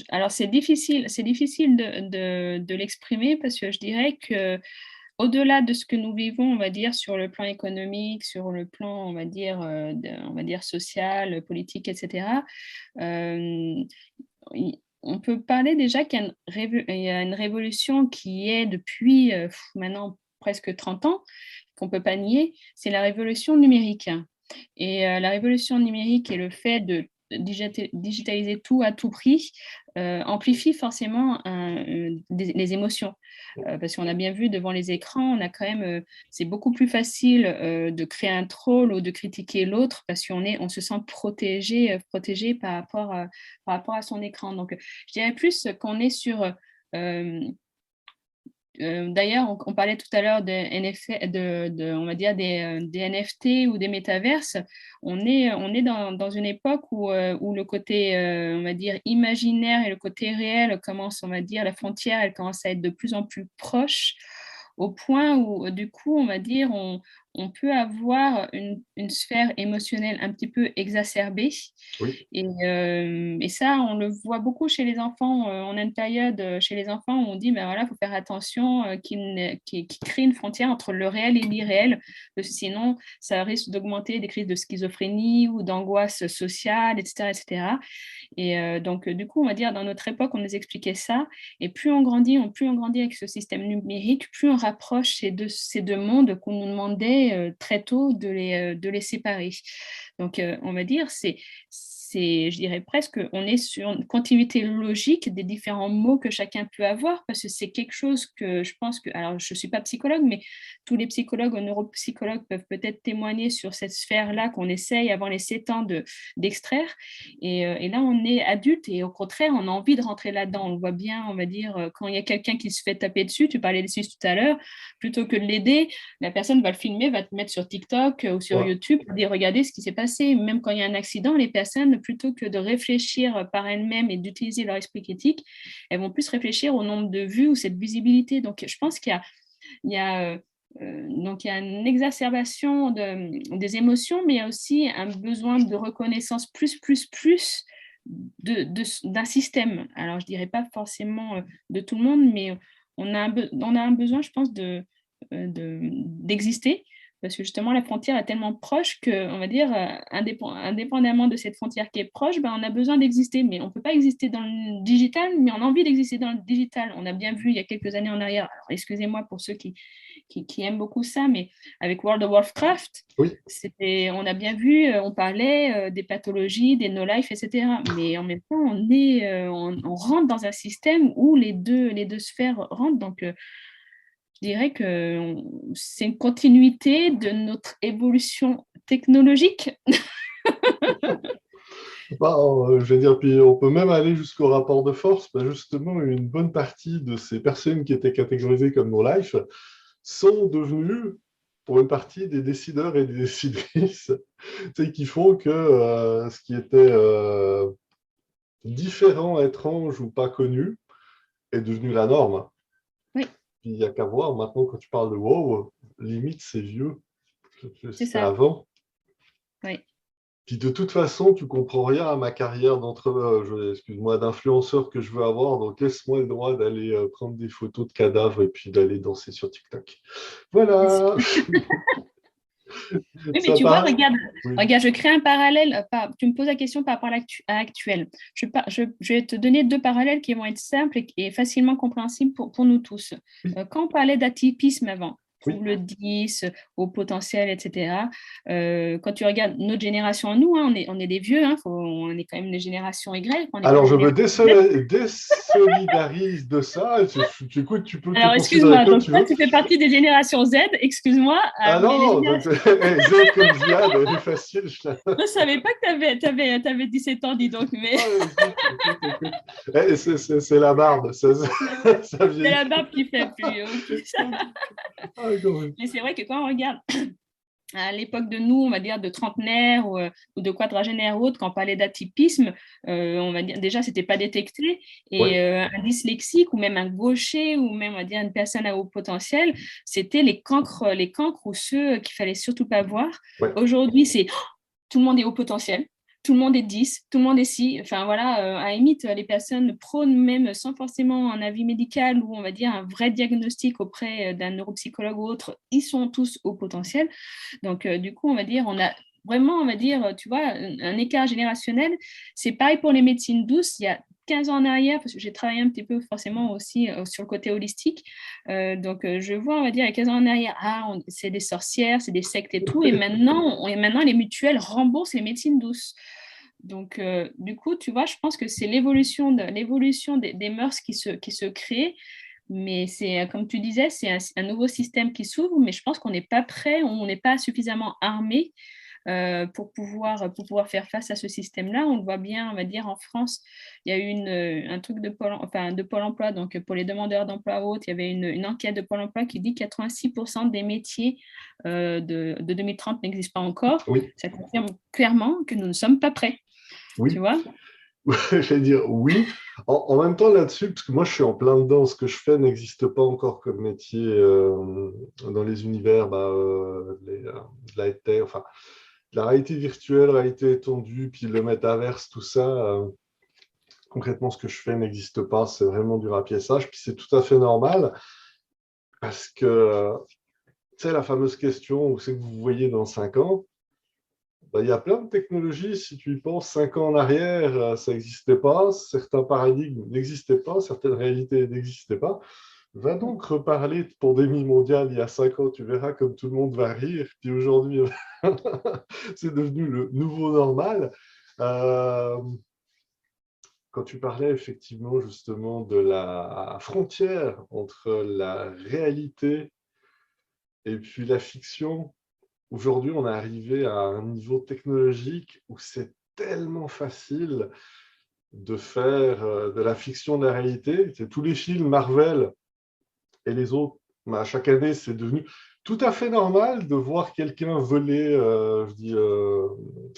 Alors c'est difficile de l'exprimer parce que je dirais que au-delà de ce que nous vivons, on va dire, sur le plan économique, sur le plan, on va dire, on va dire social, politique, etc., on peut parler déjà il y a une révolution qui est depuis maintenant presque 30 ans, qu'on ne peut pas nier, c'est la révolution numérique. Et la révolution numérique et le fait de digitaliser tout à tout prix amplifie forcément les émotions. Parce qu'on a bien vu devant les écrans, on a quand même, c'est beaucoup plus facile de créer un troll ou de critiquer l'autre parce on se sent protégé par rapport à son écran. Donc, je dirais plus qu'on est sur d'ailleurs, on parlait tout à l'heure on va dire des NFT ou des métaverses. On est dans une époque où le côté, on va dire, imaginaire et le côté réel commence, on va dire, la frontière, elle commence à être de plus en plus proche, au point où, du coup, on va dire, on peut avoir une sphère émotionnelle un petit peu exacerbée. Oui. Et ça, on le voit beaucoup chez les enfants. On a une période chez les enfants où on dit, ben voilà, il faut faire attention qu'ils créent une frontière entre le réel et l'irréel, parce que sinon, ça risque d'augmenter des crises de schizophrénie ou d'angoisse sociale, etc., etc. Et donc, du coup, on va dire, dans notre époque, on nous expliquait ça. Et plus on grandit avec ce système numérique, plus on rapproche ces deux mondes qu'on nous demandait très tôt de les séparer. Donc, on va dire, je dirais presque, on est sur une continuité logique des différents mots que chacun peut avoir, parce que c'est quelque chose que je pense que, alors je ne suis pas psychologue, mais tous les psychologues ou neuropsychologues peuvent peut-être témoigner sur cette sphère-là qu'on essaye avant les 7 ans d'extraire. Et là, on est adulte et au contraire, on a envie de rentrer là-dedans. On le voit bien, on va dire, quand il y a quelqu'un qui se fait taper dessus, tu parlais dessus tout à l'heure, plutôt que de l'aider, la personne va le filmer, va te mettre sur TikTok ou sur Ouais. YouTube pour dire regardez ce qui s'est passé. Même quand il y a un accident, les personnes, plutôt que de réfléchir par elles-mêmes et d'utiliser leur esprit critique, elles vont plus réfléchir au nombre de vues ou cette visibilité. Donc, je pense il y a donc il y a une exacerbation des émotions, mais il y a aussi un besoin de reconnaissance plus d'un système. Alors, je ne dirais pas forcément de tout le monde, mais on a un besoin, je pense, d'exister parce que justement, la frontière est tellement proche qu'on va dire, indépendamment de cette frontière qui est proche, ben, on a besoin d'exister, mais on ne peut pas exister dans le digital, mais on a envie d'exister dans le digital. On a bien vu il y a quelques années en arrière, alors excusez-moi pour ceux qui aiment beaucoup ça, mais avec World of Warcraft, Oui. on a bien vu, on parlait des pathologies, des no-life, etc. Mais en même temps, on rentre dans un système où les deux sphères rentrent. Donc, je dirais que c'est une continuité de notre évolution technologique. Bah, je vais dire, puis on peut même aller jusqu'au rapport de force. Bah, justement, une bonne partie de ces personnes qui étaient catégorisées comme no-life sont devenues, pour une partie, des décideurs et des décidrices, qui font que ce qui était différent, étrange ou pas connu est devenu la norme. Oui, Puis il n'y a qu'à voir, maintenant, quand tu parles de wow, limite, c'est vieux. c'est C'était ça. avant. Oui. Puis de toute façon, tu comprends rien à ma carrière excuse-moi, d'influenceur que je veux avoir, donc laisse-moi le droit d'aller prendre des photos de cadavres et puis d'aller danser sur TikTok. Voilà. Oui, mais Ça tu vois, paraît. Oui. regarde, je crée un parallèle. Tu me poses la question par rapport à l'actuel. Je vais te donner deux parallèles qui vont être simples et facilement compréhensibles pour nous tous. Oui. Quand on parlait d'atypisme avant, Oui. trouve le 10, au potentiel, etc. Quand tu regardes notre génération, nous, hein, on est des vieux, hein, on est quand même une génération Y, on n'est pas Alors, la je me génération Z. désolidarise de ça. Écoute, tu peux te Alors, considérer excuse-moi, comme donc tu toi, veux. tu fais partie des générations Z, excuse-moi, Ah mais les non, donc, générations. Z comme Ziad, elle est facile. Je ne savais pas que tu avais 17 ans, dis donc, mais Ah, écoute. C'est la barbe, ça c'est vieillit. la barbe qui fait plus. Ok. Ah, quand même. Mais c'est vrai que quand on regarde à l'époque de nous, on va dire de trentenaires ou de quadragénaires autres, quand on parlait d'atypisme, on va dire déjà c'était pas détecté Ouais, et un dyslexique ou même un gaucher ou même on va dire une personne à haut potentiel, c'était les cancres ou ceux qu'il fallait surtout pas voir. ouais. Aujourd'hui, c'est tout le monde est haut potentiel. Tout le monde est 10, tout le monde est si. Enfin voilà, à la limite, les personnes prônent même sans forcément un avis médical ou on va dire un vrai diagnostic auprès d'un neuropsychologue ou autre, ils sont tous au potentiel. Donc du coup, on va dire, on a vraiment, on va dire, tu vois, un écart générationnel. C'est pareil pour les médecines douces. Il y a 15 ans en arrière, parce que j'ai travaillé un petit peu forcément aussi sur le côté holistique. Donc, je vois, on va dire, il y a 15 ans en arrière, c'est des sorcières, c'est des sectes et tout. Et maintenant, les mutuelles remboursent les médecines douces. Donc, du coup, tu vois, je pense que c'est l'évolution des mœurs qui se crée. Mais c'est, comme tu disais, c'est un nouveau système qui s'ouvre, mais je pense qu'on n'est pas prêt, on n'est pas suffisamment armé pour pouvoir faire face à ce système-là. On le voit bien, on va dire, en France, il y a eu un truc de Pôle emploi, donc pour les demandeurs d'emploi ou autres, il y avait une enquête de Pôle emploi qui dit que 86% des métiers de 2030 n'existent pas encore. Oui, Ça confirme clairement que nous ne sommes pas prêts, tu oui. vois? J'allais dire oui. En même temps, là-dessus, parce que moi, je suis en plein dedans, ce que je fais n'existe pas encore comme métier dans les univers de la tech, enfin, la réalité virtuelle, réalité étendue, puis le métaverse, tout ça. Concrètement, ce que je fais n'existe pas. C'est vraiment du rapiessage, puis c'est tout à fait normal parce que, tu sais, la fameuse question où c'est que vous voyez dans 5 ans, bah, il y a plein de technologies, si tu y penses, 5 ans en arrière, ça n'existait pas, certains paradigmes n'existaient pas, certaines réalités n'existaient pas. Va donc reparler de pandémie mondiale il y a 5 ans, tu verras comme tout le monde va rire. Puis aujourd'hui, c'est devenu le nouveau normal. Euh, Quand tu parlais effectivement justement de la frontière entre la réalité et puis la fiction, aujourd'hui, on est arrivé à un niveau technologique où c'est tellement facile de faire de la fiction de la réalité. C'est tous les films Marvel et les autres. À chaque année, c'est devenu tout à fait normal de voir quelqu'un voler,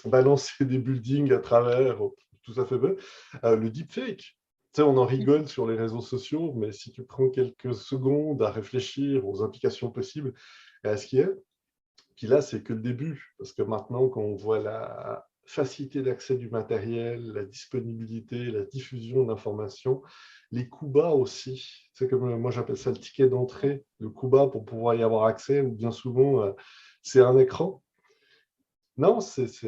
balancer des buildings à travers, tout à fait vrai. Le deepfake, tu sais, on en rigole sur les réseaux sociaux, mais si tu prends quelques secondes à réfléchir aux implications possibles et à ce qui est, puis là, c'est que le début, parce que maintenant, quand on voit la facilité d'accès du matériel, la disponibilité, la diffusion d'informations, les coûts bas aussi, c'est comme moi j'appelle ça le ticket d'entrée, le coût bas pour pouvoir y avoir accès, ou bien souvent, c'est un écran. Non, sauf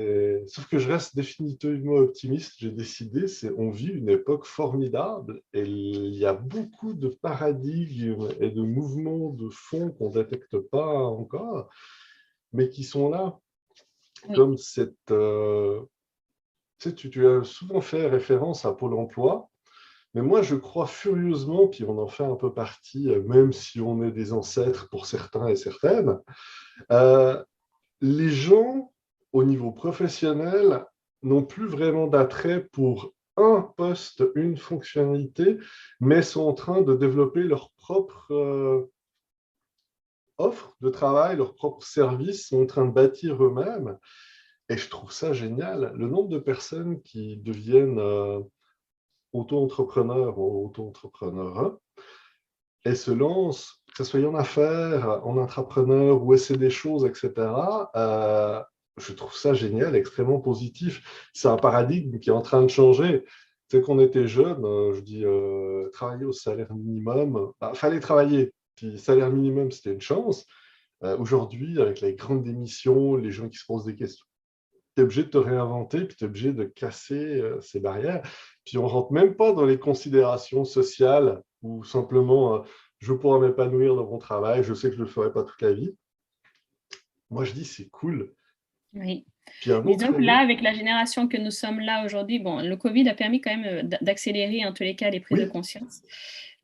que je reste définitivement optimiste. J'ai décidé, on vit une époque formidable et il y a beaucoup de paradigmes et de mouvements de fond qu'on ne détecte pas encore, mais qui sont là. Oui, Comme tu as souvent fait référence à Pôle emploi, mais moi je crois furieusement, puis on en fait un peu partie, même si on est des ancêtres pour certains et certaines, euh, les gens, au niveau professionnel, n'ont plus vraiment d'attrait pour un poste, une fonctionnalité, mais sont en train de développer leur propre offre de travail, leur propre service, sont en train de bâtir eux-mêmes. Et je trouve ça génial. Le nombre de personnes qui deviennent auto-entrepreneurs ou auto-entrepreneurs et se lancent, que ce soit en affaires, en entrepreneur ou essaient des choses, etc., je trouve ça génial, extrêmement positif. C'est un paradigme qui est en train de changer. C'est qu'on était jeune, je dis travailler au salaire minimum, il fallait travailler. Puis salaire minimum, c'était une chance. Aujourd'hui, avec les grandes démissions, les gens qui se posent des questions, tu es obligé de te réinventer, puis tu es obligé de casser ces barrières. Puis on ne rentre même pas dans les considérations sociales ou simplement je pourrais m'épanouir dans mon travail, je sais que je ne le ferai pas toute la vie. Moi, je dis c'est cool. oui. Puis un autre Disons que là, élément, avec la génération que nous sommes là aujourd'hui, bon, le Covid a permis quand même d'accélérer en tous les cas les prises de oui, conscience.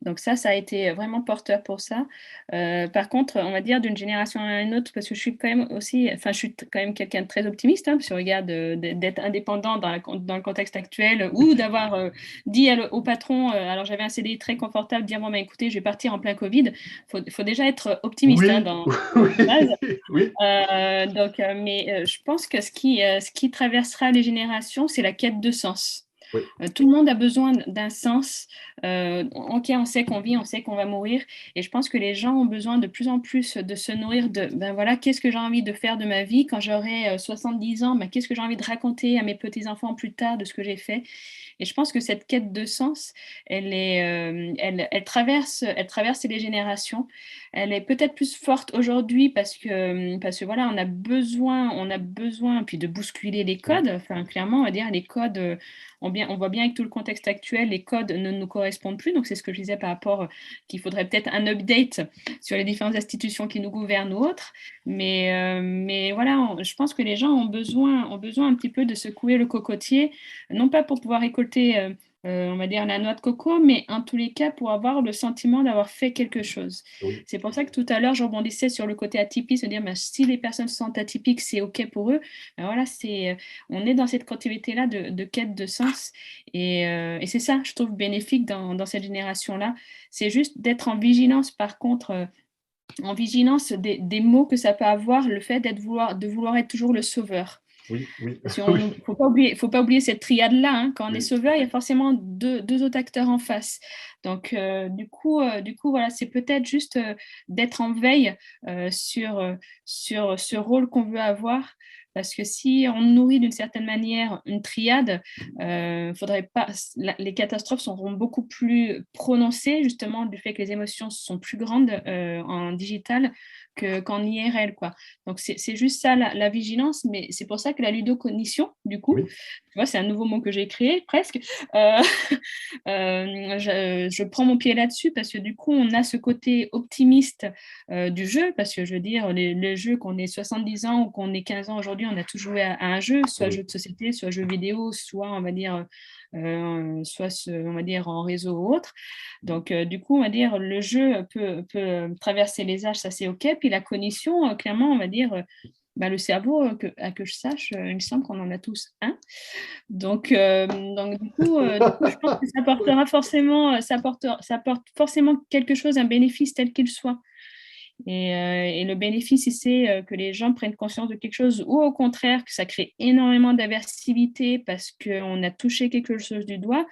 Donc ça a été vraiment porteur pour ça. Par contre, on va dire d'une génération à une autre, parce que je suis quand même aussi, enfin, je suis quand même quelqu'un de très optimiste, hein, si on regarde d'être indépendant dans le contexte actuel, ou d'avoir dit au patron, alors j'avais un CDI très confortable, dire, bon, ben écoutez, je vais partir en plein Covid. Faut déjà être optimiste hein, oui, dans de base. oui, oui, Mais je pense que ce qui traversera les générations, c'est la quête de sens. oui, Tout le monde a besoin d'un sens. Ok, on sait qu'on vit, on sait qu'on va mourir. Et je pense que les gens ont besoin de plus en plus de se nourrir de, ben voilà, qu'est-ce que j'ai envie de faire de ma vie quand j'aurai 70 ans, ben, qu'est-ce que j'ai envie de raconter à mes petits-enfants plus tard de ce que j'ai fait. Et je pense que cette quête de sens, elle traverse les générations. Elle est peut-être plus forte aujourd'hui parce que voilà, on a besoin puis de bousculer les oui, codes. Enfin, clairement, on va dire les codes, on voit bien avec tout le contexte actuel, les codes ne nous correspondent plus. Donc, c'est ce que je disais par rapport qu'il faudrait peut-être un update sur les différentes institutions qui nous gouvernent ou autres. Mais voilà, je pense que les gens ont besoin un petit peu de secouer le cocotier, non pas pour pouvoir récolter, on va dire, la noix de coco, mais en tous les cas pour avoir le sentiment d'avoir fait quelque chose. oui, C'est pour ça que tout à l'heure, je rebondissais sur le côté atypique, se dire, ben, si les personnes se sentent atypiques, c'est OK pour eux. Ben voilà, on est dans cette continuité-là de quête de sens. Et c'est ça, je trouve, bénéfique dans cette génération-là. C'est juste d'être en vigilance, par contre, en vigilance des mots que ça peut avoir, le fait de vouloir être toujours le sauveur. oui, oui, Parce qu'il oui, ne faut pas oublier cette triade-là, hein. Quand on est oui. sauveur, il y a forcément deux autres acteurs en face. Donc, du coup, voilà, c'est peut-être juste d'être en veille sur ce rôle qu'on veut avoir. Parce que si on nourrit d'une certaine manière une triade, faudrait pas, les catastrophes seront beaucoup plus prononcées, justement, du fait que les émotions sont plus grandes en digital qu'en IRL, quoi. Donc, c'est juste ça, la vigilance, mais c'est pour ça que la ludocognition, du coup, Oui. tu vois, c'est un nouveau mot que j'ai créé, presque. Euh, je prends mon pied là-dessus parce que du coup, on a ce côté optimiste du jeu, parce que je veux dire, les jeux, qu'on ait 70 ans ou qu'on ait 15 ans aujourd'hui, on a tous joué à un jeu, soit jeu Oui. de société, soit jeu vidéo, soit, on va dire, on va dire, en réseau ou autre. Donc, du coup, on va dire, le jeu peut traverser les âges, ça c'est OK. Puis la cognition, clairement, on va dire, bah, le cerveau, que je sache, il me semble qu'on en a tous un. Donc du coup, je pense que ça porte forcément quelque chose, un bénéfice tel qu'il soit. Et le bénéfice, si c'est que les gens prennent conscience de quelque chose, ou au contraire, que ça crée énormément d'aversivité parce qu'on a touché quelque chose du doigt,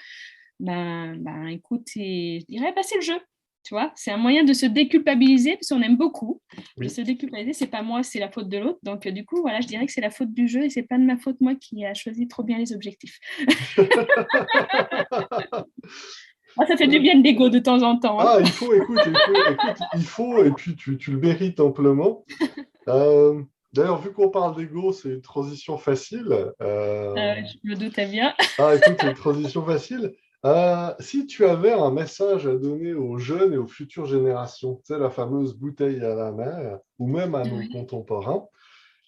ben écoute, je dirais, bah, c'est le jeu. Tu vois, c'est un moyen de se déculpabiliser parce qu'on aime beaucoup. De Oui. se déculpabiliser, c'est pas moi, c'est la faute de l'autre. Donc, du coup, voilà, je dirais que c'est la faute du jeu et c'est pas de ma faute, moi, qui a choisi trop bien les objectifs. Ah, ça fait du bien de l'ego de temps en temps, hein. Ah, il faut, écoute, il faut, et puis tu le mérites amplement. Euh, D'ailleurs, vu qu'on parle d'ego, c'est une transition facile. Je me doutais bien. Ah, écoute, c'est une transition facile. Si tu avais un message à donner aux jeunes et aux futures générations, tu sais, la fameuse bouteille à la mer, ou même à nos Oui. contemporains,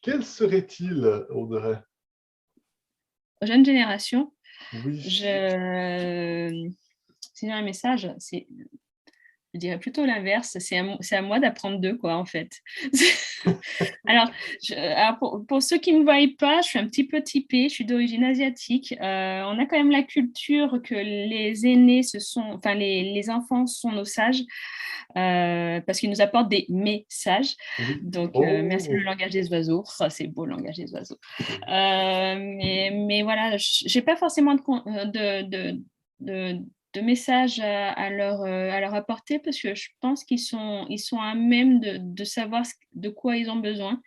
quel serait-il, Audrey? Aux jeunes générations, Oui. je... c'est un message, je dirais plutôt l'inverse, c'est à moi d'apprendre d'eux, quoi, en fait. Alors, pour ceux qui ne me voient pas, je suis un petit peu typée, je suis d'origine asiatique. On a quand même la culture que les aînés, enfin, les enfants sont nos sages, parce qu'ils nous apportent des messages. Oui. Donc, merci le Oh, langage des oiseaux. Oh, c'est beau le langage des oiseaux. Mais voilà, j'ai pas forcément de messages à leur apporter parce que je pense ils sont à même de savoir de quoi ils ont besoin.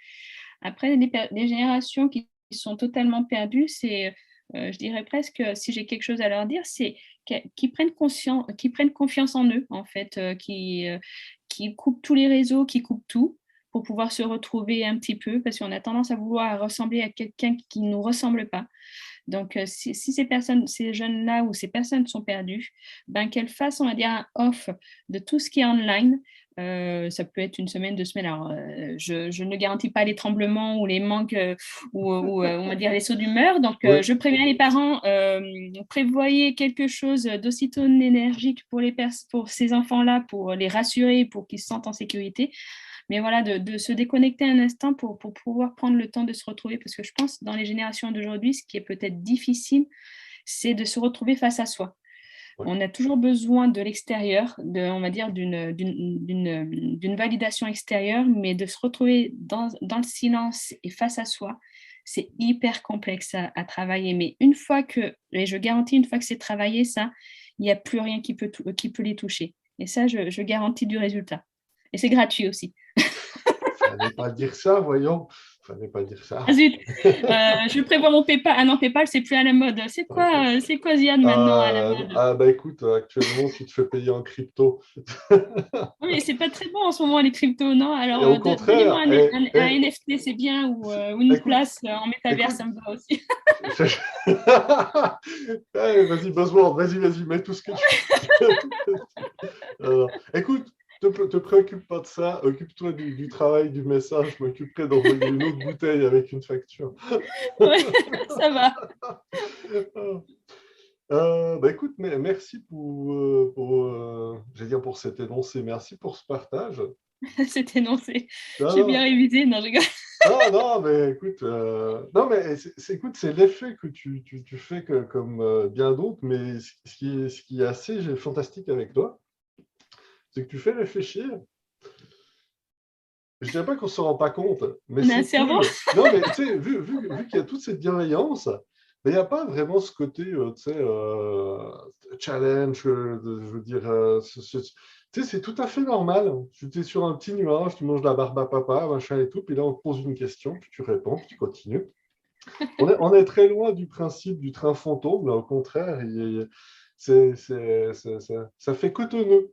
Après, des générations qui sont totalement perdues, je dirais presque, si j'ai quelque chose à leur dire, c'est qu'ils prennent confiance en eux, en fait, qui coupent tous les réseaux, qui coupent tout pour pouvoir se retrouver un petit peu, parce qu'on a tendance à vouloir ressembler à quelqu'un qui ne nous ressemble pas. Donc, si ces jeunes-là ou ces personnes sont perdues, ben, qu'elles fassent, on va dire, un off de tout ce qui est online. Ça peut être une semaine, 2 semaines. Alors, je ne garantis pas les tremblements ou les manques ou, on va dire les sauts d'humeur. Donc, oui. je préviens les parents, prévoyez quelque chose d'aussitôt énergique pour ces enfants-là, pour les rassurer, pour qu'ils se sentent en sécurité. Mais voilà, de se déconnecter un instant pour pouvoir prendre le temps de se retrouver. Parce que je pense, dans les générations d'aujourd'hui, ce qui est peut-être difficile, c'est de se retrouver face à soi. Oui. On a toujours besoin de l'extérieur, on va dire d'une validation extérieure, mais de se retrouver dans le silence et face à soi, c'est hyper complexe à travailler. Mais et je garantis, une fois que c'est travaillé, ça, il n'y a plus rien qui peut les toucher. Et ça, je garantis du résultat. Et c'est gratuit aussi. Fallait pas dire ça, voyons. Fallait pas dire ça. Ah zut, je prévois mon PayPal. Ah non, PayPal, c'est plus à la mode. C'est quoi Ziad maintenant à la mode? Bah écoute, actuellement, tu te fais payer en crypto. Oui, mais c'est pas très bon en ce moment, les cryptos, non? Et Alors, au donnez-moi contraire, un NFT, c'est bien, ou une écoute, place en métavers, écoute. ça me va aussi. Allez, vas-y, buzzword, vas-y, mets tout ce que tu veux. Écoute, te préoccupe pas de ça, occupe-toi du travail, du message, je m'occuperai d'envoyer une autre bouteille avec une facture. Ouais, ça va. Bah écoute, merci j'allais dire pour cet énoncé, merci pour ce partage. C'est énoncé. Non, J'ai bien non, révisé. Non, je rigole. non, mais écoute, non, mais écoute, c'est l'effet que tu fais comme bien d'autres, mais ce qui est assez fantastique avec toi, c'est que tu fais réfléchir. Je dirais pas qu'on se rend pas compte, mais On a un c'est cerveau. cool. Non, mais tu sais, vu qu'il y a toute cette bienveillance, mais il n'y a pas vraiment ce côté, tu sais, challenge, je veux dire, tu sais, c'est tout à fait normal. Tu es sur un petit nuage, tu manges la barbe à papa, machin et tout, puis là, on te pose une question, puis tu réponds, puis tu continues. On est très loin du principe du train fantôme, là, au contraire, ça fait cotonneux.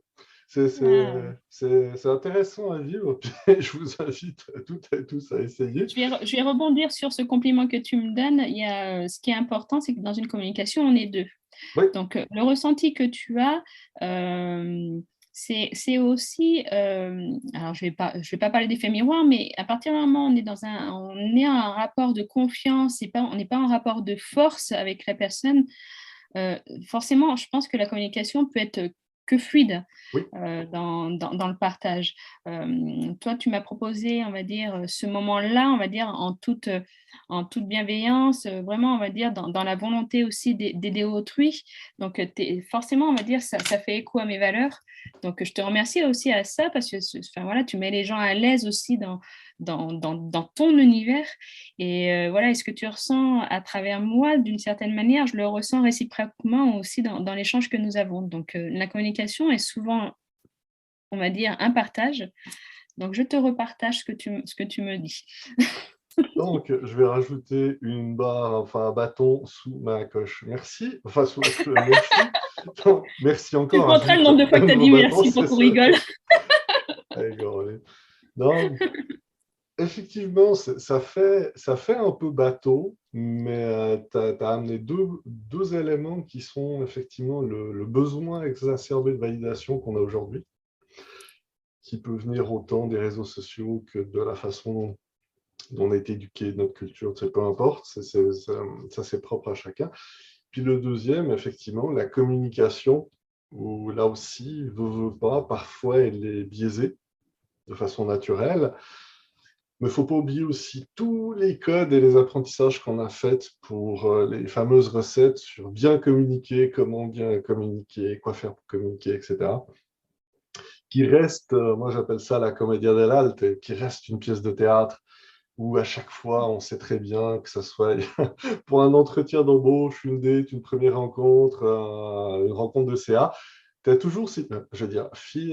Ah. C'est intéressant à vivre. Puis je vous invite toutes et tous à essayer. Je vais rebondir sur ce compliment que tu me donnes. Ce qui est important, c'est que dans une communication, on est deux. Oui, Donc, le ressenti que tu as, c'est aussi, alors je vais pas parler d'effet miroir, mais à partir du moment où on est en rapport de confiance, on n'est pas en rapport de force avec la personne, forcément, je pense que la communication peut être que fluide oui, dans le partage. Toi, tu m'as proposé, on va dire, ce moment-là, on va dire, en toute bienveillance, vraiment, on va dire, dans la volonté aussi d'aider autrui. Donc, forcément, on va dire, ça fait écho à mes valeurs. Donc, je te remercie aussi à ça parce que enfin, voilà, tu mets les gens à l'aise aussi dans ton univers. Et voilà, et ce que tu ressens à travers moi, d'une certaine manière, je le ressens réciproquement aussi dans l'échange que nous avons. Donc, la communication est souvent, on va dire, un partage. Donc, je te repartage ce que tu me dis. donc je vais rajouter une barre, enfin un bâton sous ma coche. Merci. Enfin, merci. Non, merci Tu encore, compteras le ajoute nombre de fois un que tu as nouveau dit bâton, merci c'est pour qu'on ça. rigole. Allez, go, allez. Non, effectivement, ça fait un peu bateau, mais tu as amené deux éléments qui sont effectivement le besoin exacerbé de validation qu'on a aujourd'hui, qui peut venir autant des réseaux sociaux que de la façon dont on a été éduqué, de notre culture, peu importe, ça c'est propre à chacun. Puis le deuxième, effectivement, la communication, où là aussi, veut pas, parfois elle est biaisée de façon naturelle. Mais il ne faut pas oublier aussi tous les codes et les apprentissages qu'on a faits pour les fameuses recettes sur bien communiquer, comment bien communiquer, quoi faire pour communiquer, etc. Qui reste, moi j'appelle ça la commedia dell'arte, qui reste une pièce de théâtre où à chaque fois on sait très bien que ce soit pour un entretien d'embauche, une date, une première rencontre, une rencontre de CA, tu as toujours, je veux dire,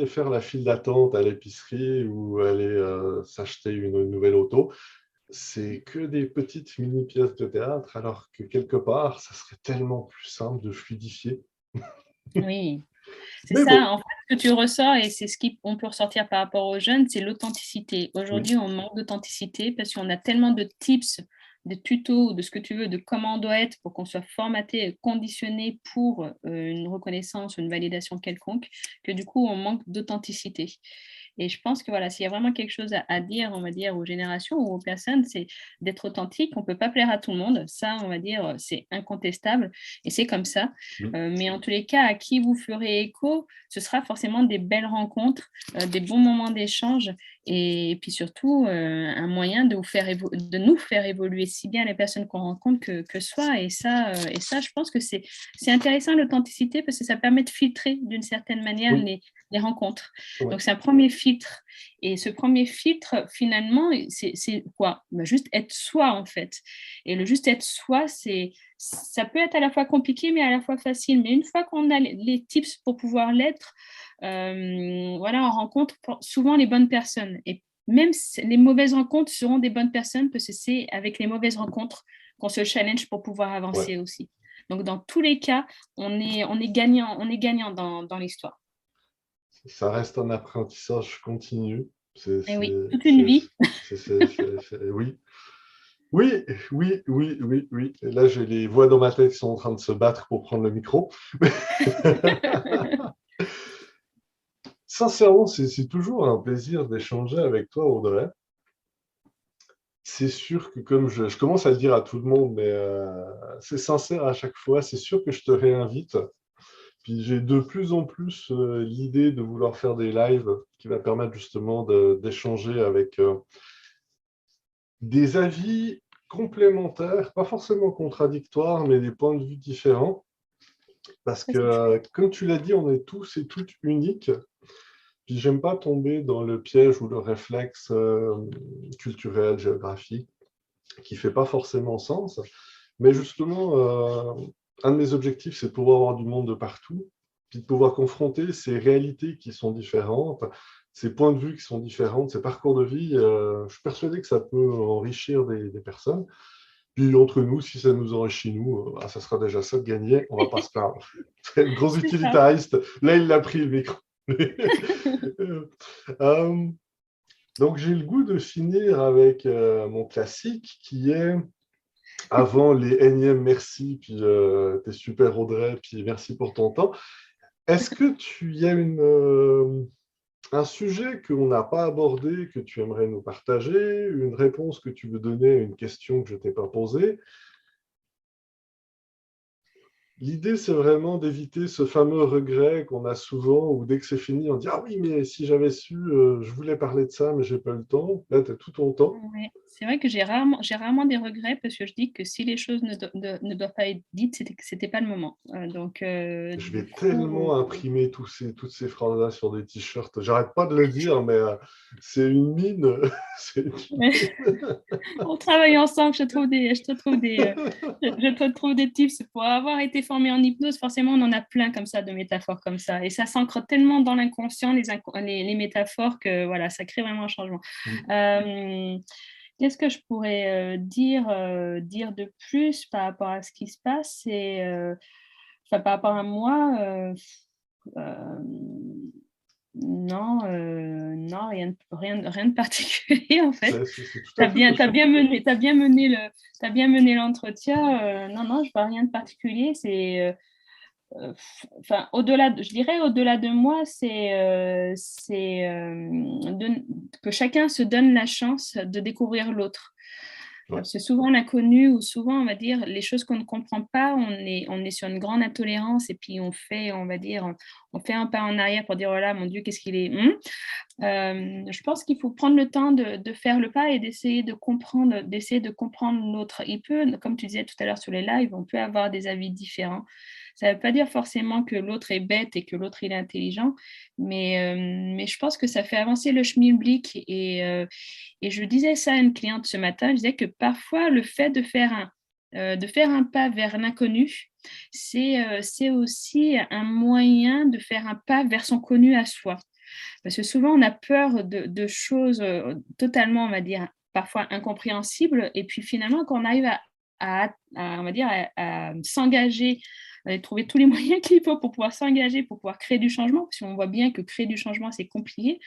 faire la file d'attente à l'épicerie ou aller s'acheter une nouvelle auto. C'est que des petites mini-pièces de théâtre, alors que quelque part, ça serait tellement plus simple de fluidifier. Oui, c'est Mais bon, ça, en fait, ce que tu ressors, et c'est ce qu'on peut ressortir par rapport aux jeunes, c'est l'authenticité. oui, Aujourd'hui, on manque d'authenticité parce qu'on a tellement de tips, de tutos, de ce que tu veux, de comment on doit être pour qu'on soit formaté, conditionné pour une reconnaissance, une validation quelconque, que du coup, on manque d'authenticité. Et je pense que voilà, s'il y a vraiment quelque chose à dire, on va dire, aux générations ou aux personnes, c'est d'être authentique. On ne peut pas plaire à tout le monde. Ça, on va dire, c'est incontestable. Et c'est comme ça. oui, Mais en tous les cas, à qui vous ferez écho, ce sera forcément des belles rencontres, des bons moments d'échange et puis surtout un moyen de, de nous faire évoluer si bien les personnes qu'on rencontre que soi. Et ça, je pense que c'est intéressant l'authenticité parce que ça permet de filtrer d'une certaine manière oui, les rencontres. oui, Donc, c'est un premier filtre. Et ce premier filtre, finalement, c'est quoi? Ben, juste être soi, en fait. Et le juste être soi, ça peut être à la fois compliqué, mais à la fois facile. Mais une fois qu'on a les tips pour pouvoir l'être, voilà, on rencontre souvent les bonnes personnes. Et même les mauvaises rencontres seront des bonnes personnes parce que c'est avec les mauvaises rencontres qu'on se challenge pour pouvoir ouais. avancer aussi. Donc, dans tous les cas, on est gagnant dans l'histoire. Ça reste un apprentissage continu. C'est, Et oui, c'est, toute une c'est, vie. oui. Oui, oui, oui, oui, oui. Et là, j'ai les voix dans ma tête qui sont en train de se battre pour prendre le micro. Sincèrement, c'est toujours un plaisir d'échanger avec toi, Audrey. C'est sûr que, comme je commence à le dire à tout le monde, mais c'est sincère à chaque fois, c'est sûr que je te réinvite. Puis j'ai de plus en plus l'idée de vouloir faire des lives qui va permettre justement d'échanger avec des avis complémentaires, pas forcément contradictoires, mais des points de vue différents. Parce Ça, que, c'est chouette. comme tu l'as dit, on est tous et toutes uniques. Puis j'aime pas tomber dans le piège ou le réflexe culturel, géographique, qui fait pas forcément sens. Mais justement, un de mes objectifs, c'est de pouvoir avoir du monde de partout, puis de pouvoir confronter ces réalités qui sont différentes, ces points de vue qui sont différents, ces parcours de vie. Je suis persuadé que ça peut enrichir des personnes. Puis entre nous, si ça nous enrichit, nous, ça sera déjà ça de gagner. On va pas se plaindre. C'est le gros C'est ça. utilitariste. Là, il a pris le micro. Euh, donc, j'ai le goût de finir avec mon classique qui est avant les énièmes merci, puis t'es super Audrey, puis merci pour ton temps. Est-ce que tu y a un sujet qu'on n'a pas abordé, que tu aimerais nous partager, une réponse que tu veux donner à une question que je t'ai pas posée? L'idée, c'est vraiment d'éviter ce fameux regret qu'on a souvent, où dès que c'est fini, on dit: «Ah oui, mais si j'avais su, je voulais parler de ça, mais j'ai pas eu le temps». Là, tu as tout ton temps. Ouais. C'est vrai que j'ai rarement des regrets parce que je dis que si les choses ne doivent pas être dites, c'était que c'était pas le moment. Donc, Je vais du coup, tellement imprimer toutes ces phrases-là sur des t-shirts. J'arrête pas de le dire, mais c'est une mine. C'est une mine. on travaille ensemble, je te trouve des tips. Pour avoir été formé en hypnose, forcément, on en a plein comme ça, de métaphores comme ça. Et ça s'ancre tellement dans l'inconscient, les métaphores, que voilà, ça crée vraiment un changement. Oui. Euh, Qu'est-ce que je pourrais dire de plus par rapport à ce qui se passe? Enfin, par rapport à moi, euh, Non, rien de particulier en fait. C'est tout Tu à as fait bien, t'as possible. bien mené, t'as bien mené l'entretien. Non, je vois rien de particulier. Enfin, je dirais au-delà de moi, que chacun se donne la chance de découvrir l'autre. Ouais. Parce que souvent l'inconnu ou souvent, on va dire, les choses qu'on ne comprend pas, on est sur une grande intolérance et puis on va dire, on fait un pas en arrière pour dire, voilà, mon Dieu, qu'est-ce qu'il est. Je pense qu'il faut prendre le temps de faire le pas et d'essayer de comprendre l'autre. Il peut, comme tu disais tout à l'heure sur les lives, on peut avoir des avis différents. Ça ne veut pas dire forcément que l'autre est bête et que l'autre il est intelligent, mais je pense que ça fait avancer le schmilblick. Et je disais ça à une cliente ce matin, je disais que parfois le fait de faire un pas vers l'inconnu, c'est aussi un moyen de faire un pas vers son connu à soi. Parce que souvent, on a peur de choses totalement, on va dire, parfois incompréhensibles. Et puis finalement, quand on arrive on va dire, à s'engager, à trouver tous les moyens qu'il faut pour pouvoir s'engager, pour pouvoir créer du changement, parce qu'on voit bien que créer du changement, c'est compliqué,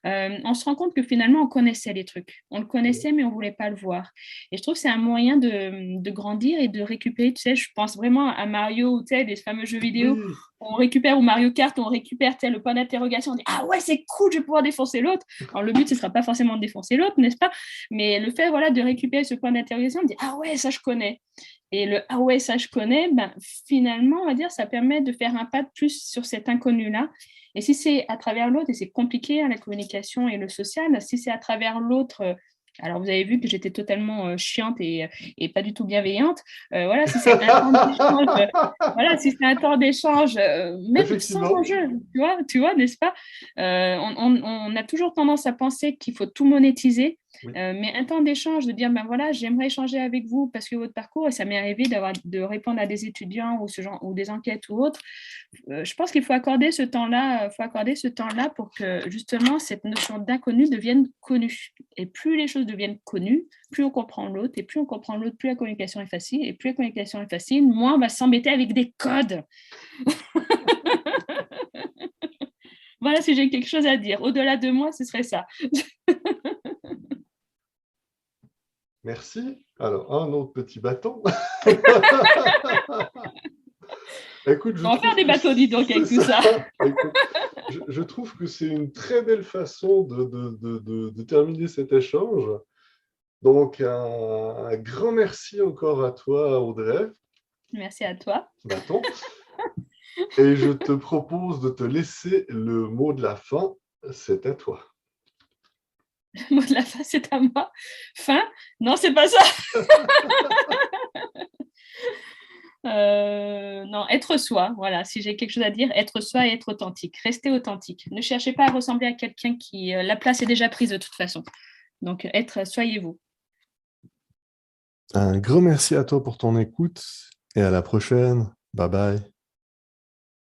on se rend compte que finalement, on connaissait les trucs. On le connaissait, mais on ne voulait pas le voir. Et je trouve que c'est un moyen de grandir et de récupérer. Tu sais, je pense vraiment à Mario, tu sais, des fameux jeux vidéo. Oui, On récupère, ou Mario Kart, on récupère le point d'interrogation. On dit, ah ouais, c'est cool, je vais pouvoir défoncer l'autre. Alors, le but, ce ne sera pas forcément de défoncer l'autre, n'est-ce pas? Mais le fait, voilà, de récupérer ce point d'interrogation, on dit, ah ouais, ça, je connais. Et le ah ouais, ça je connais, ben, finalement, on va dire, ça permet de faire un pas de plus sur cet inconnu-là. Et si c'est à travers l'autre, et c'est compliqué, hein, la communication et le social, si c'est à travers l'autre, alors vous avez vu que j'étais totalement chiante et pas du tout bienveillante. Voilà, si c'est un temps d'échange, voilà, si c'est un temps d'échange, même sans effectivement. enjeu, tu vois, n'est-ce pas? On a toujours tendance à penser qu'il faut tout monétiser. Oui. Mais un temps d'échange, de dire, ben voilà, j'aimerais échanger avec vous parce que votre parcours, et ça m'est arrivé de répondre à des étudiants ou, ou des enquêtes ou autres, je pense qu'il faut accorder ce temps-là pour que justement cette notion d'inconnu devienne connue. Et plus les choses deviennent connues, plus on comprend l'autre, et plus on comprend l'autre, plus la communication est facile, et plus la communication est facile, moins on va s'embêter avec des codes. Voilà, si j'ai quelque chose à dire. Au-delà de moi, ce serait ça. Merci. Alors, un autre petit bâton. Écoute, je On va faire trouve des que bateaux, dis donc, c'est avec tout ça. ça. Écoute, je trouve que c'est une très belle façon de terminer cet échange. Donc, un grand merci encore à toi, Audrey. Merci à toi. Bâton. Et je te propose de te laisser le mot de la fin. C'est à toi. Le mot de la fin, c'est à moi. Fin? Non, c'est pas ça. Non, être soi, voilà, si j'ai quelque chose à dire, être soi et être authentique, rester authentique. Ne cherchez pas à ressembler à quelqu'un qui, la place est déjà prise de toute façon. Donc, soyez vous. Un grand merci à toi pour ton écoute et à la prochaine. Bye bye.